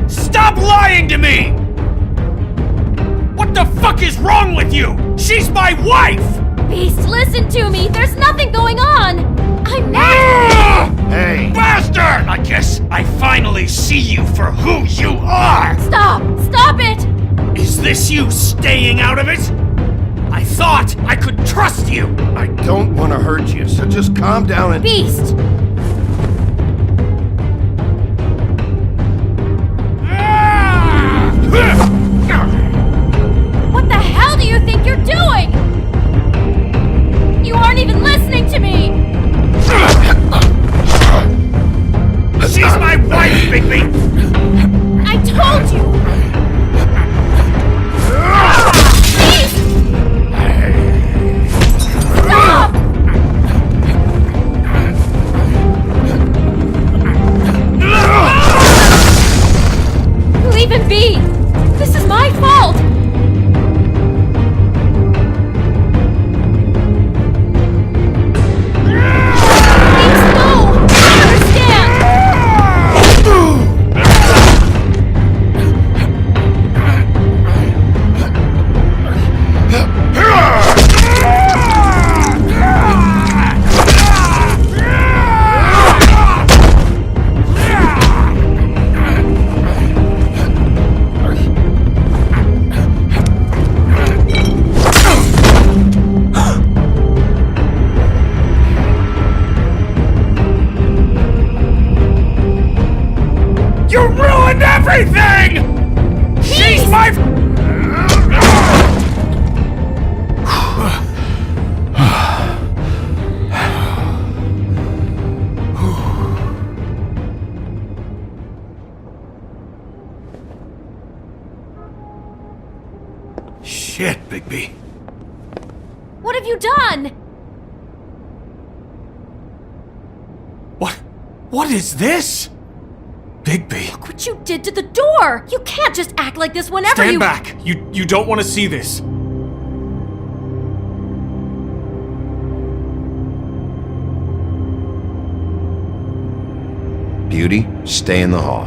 Stop lying to me! What the fuck is wrong with you? She's my wife! Beast, listen to me! There's nothing going on! I'm not— Hey! Bastard! I guess I finally see you for who you are! Stop! Stop it! Is this you staying out of it? I thought I could trust you! I don't want to hurt you, so just calm down and— Beast! What the hell do you think you're doing? You aren't even listening to me! She's my wife, Bigby! I told you! Beast! Stop! Leave him be! This is my fault! Beast, no! I understand! You ruined everything! She's my— Shit, Bigby. What have you done? What is this? Bigby. Look what you did to the door! You can't just act like this whenever Stand you— back! You don't want to see this. Beauty, stay in the hall.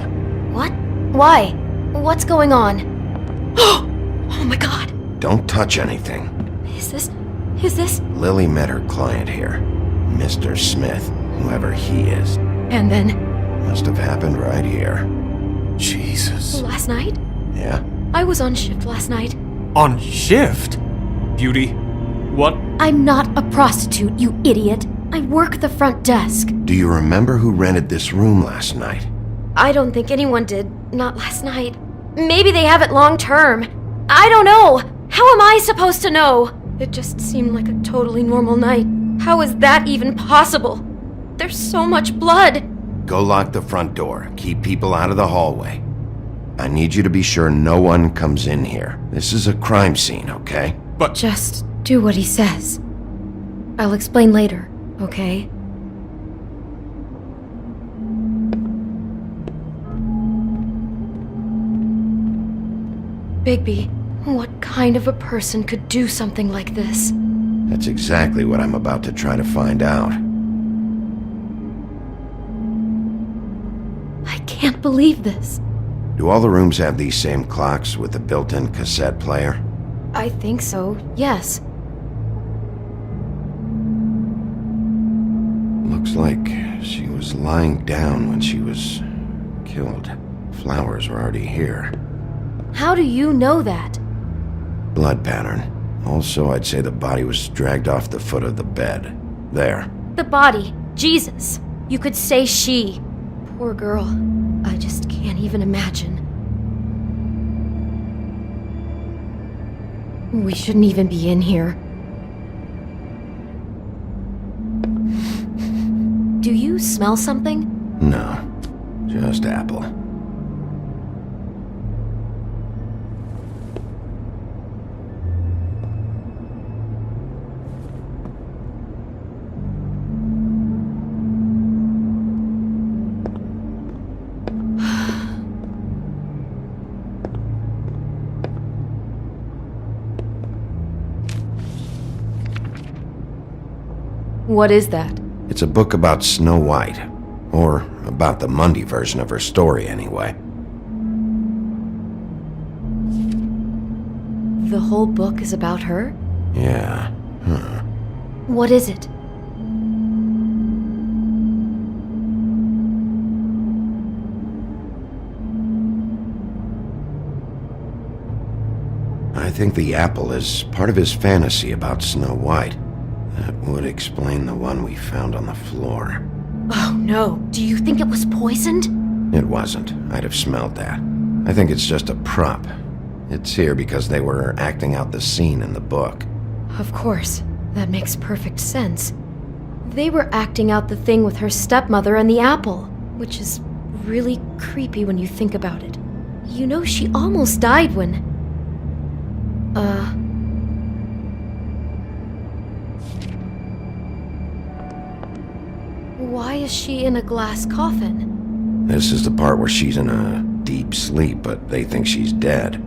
What? Why? What's going on? Oh my god! Don't touch anything. Is this? Lily met her client here. Mr. Smith, whoever he is. And then? Must have happened right here. Jesus. Last night? Yeah? I was on shift last night. On shift? Beauty, what? I'm not a prostitute, you idiot. I work the front desk. Do you remember who rented this room last night? I don't think anyone did. Not last night. Maybe they have it long term. I don't know. How am I supposed to know? It just seemed like a totally normal night. How is that even possible? There's so much blood. Go lock the front door. Keep people out of the hallway. I need you to be sure no one comes in here. This is a crime scene, okay? But just do what he says. I'll explain later, okay? Bigby, what kind of a person could do something like this? That's exactly what I'm about to try to find out. I can't believe this. Do all the rooms have these same clocks with the built-in cassette player? I think so, yes. Looks like she was lying down when she was killed. Flowers were already here. How do you know that? Blood pattern. Also, I'd say the body was dragged off the foot of the bed. There. The body. Jesus. You could say she. Poor girl. I just can't even imagine. We shouldn't even be in here. Do you smell something? No. Just apple. What is that? It's a book about Snow White. Or about the Mundy version of her story, anyway. The whole book is about her? Yeah. Huh. What is it? I think the apple is part of his fantasy about Snow White. That would explain the one we found on the floor. Oh no, do you think it was poisoned? It wasn't. I'd have smelled that. I think it's just a prop. It's here because they were acting out the scene in the book. Of course. That makes perfect sense. They were acting out the thing with her stepmother and the apple, which is really creepy when you think about it. You know, she almost died when... Why is she in a glass coffin? This is the part where she's in a deep sleep, but they think she's dead.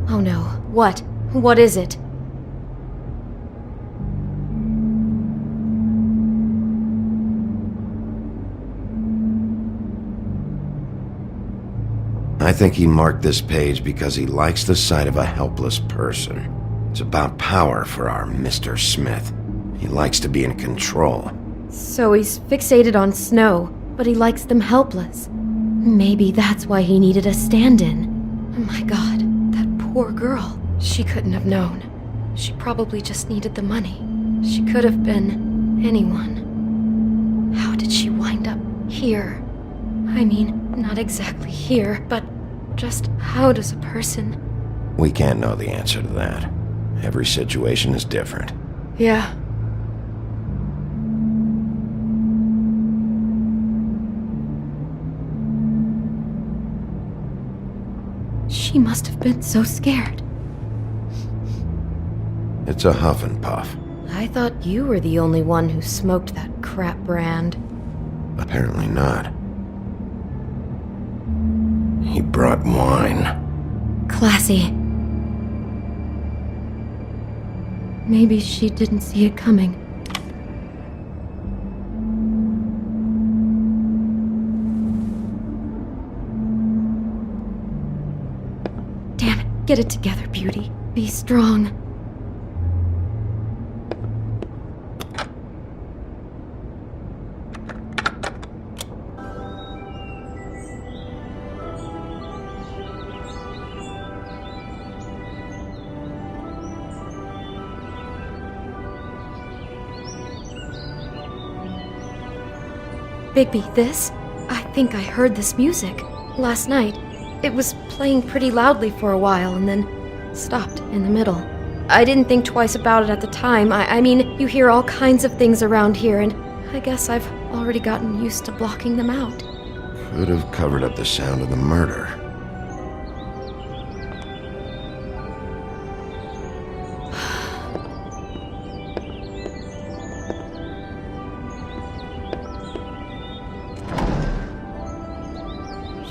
Oh no. What? What is it? I think he marked this page because he likes the sight of a helpless person. It's about power for our Mr. Smith. He likes to be in control. So he's fixated on Snow, but he likes them helpless. Maybe that's why he needed a stand-in. Oh my god, that poor girl. She couldn't have known. She probably just needed the money. She could have been anyone. How did she wind up here? I mean, not exactly here, but just how does a person... We can't know the answer to that. Every situation is different. Yeah. She must have been so scared. It's a huff and puff. I thought you were the only one who smoked that crap brand. Apparently not. He brought wine. Classy. Maybe she didn't see it coming. Damn it, get it together, Beauty. Be strong. Bigby, this? I think I heard this music. Last night. It was playing pretty loudly for a while and then stopped in the middle. I didn't think twice about it at the time. I mean, you hear all kinds of things around here, and I guess I've already gotten used to blocking them out. Could have covered up the sound of the murder.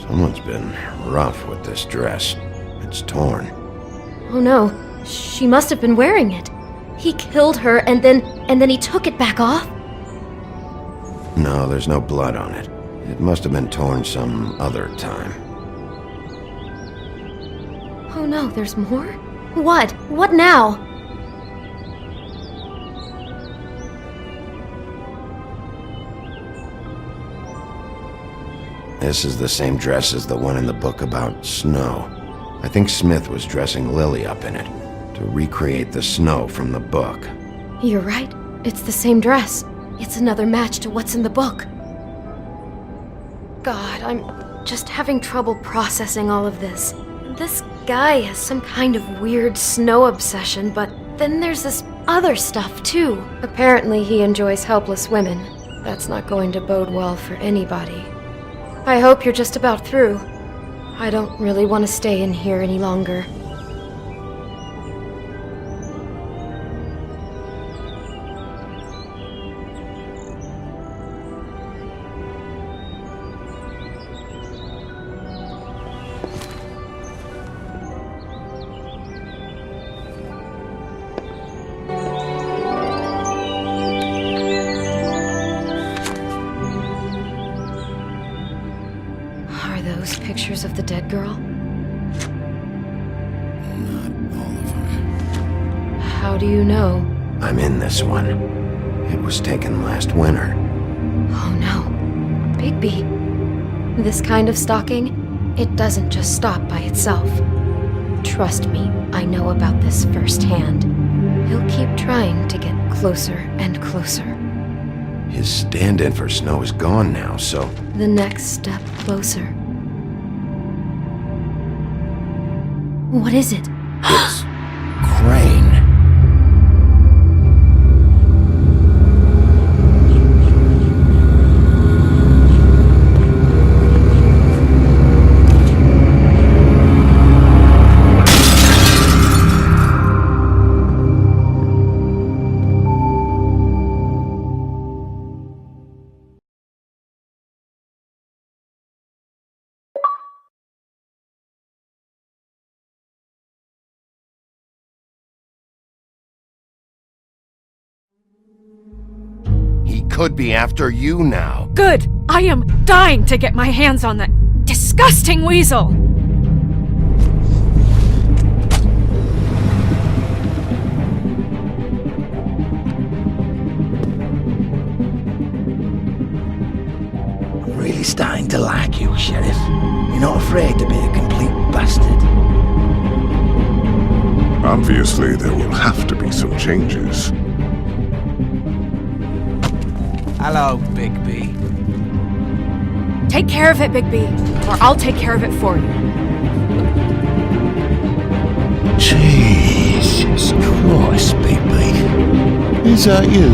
Someone's been rough with this dress. It's torn. Oh no, she must have been wearing it. He killed her and then he took it back off? No, there's no blood on it. It must have been torn some other time. Oh no, there's more? What? What now? This is the same dress as the one in the book about snow. I think Smith was dressing Lily up in it, to recreate the snow from the book. You're right. It's the same dress. It's another match to what's in the book. God, I'm just having trouble processing all of this. This guy has some kind of weird snow obsession, but then there's this other stuff too. Apparently he enjoys helpless women. That's not going to bode well for anybody. I hope you're just about through. I don't really want to stay in here any longer. Pictures of the dead girl? Not all of them. How do you know? I'm in this one. It was taken last winter. Oh no. Bigby. This kind of stalking, it doesn't just stop by itself. Trust me, I know about this firsthand. He'll keep trying to get closer and closer. His stand-in for Snow is gone now, so... The next step closer. What is it? It's... Crane. Could be after you now. Good! I am dying to get my hands on that disgusting weasel! I'm really starting to like you, Sheriff. You're not afraid to be a complete bastard. Obviously, there will have to be some changes. Hello, Bigby. Take care of it, Bigby, or I'll take care of it for you. Jesus Christ, Bigby. Is that you?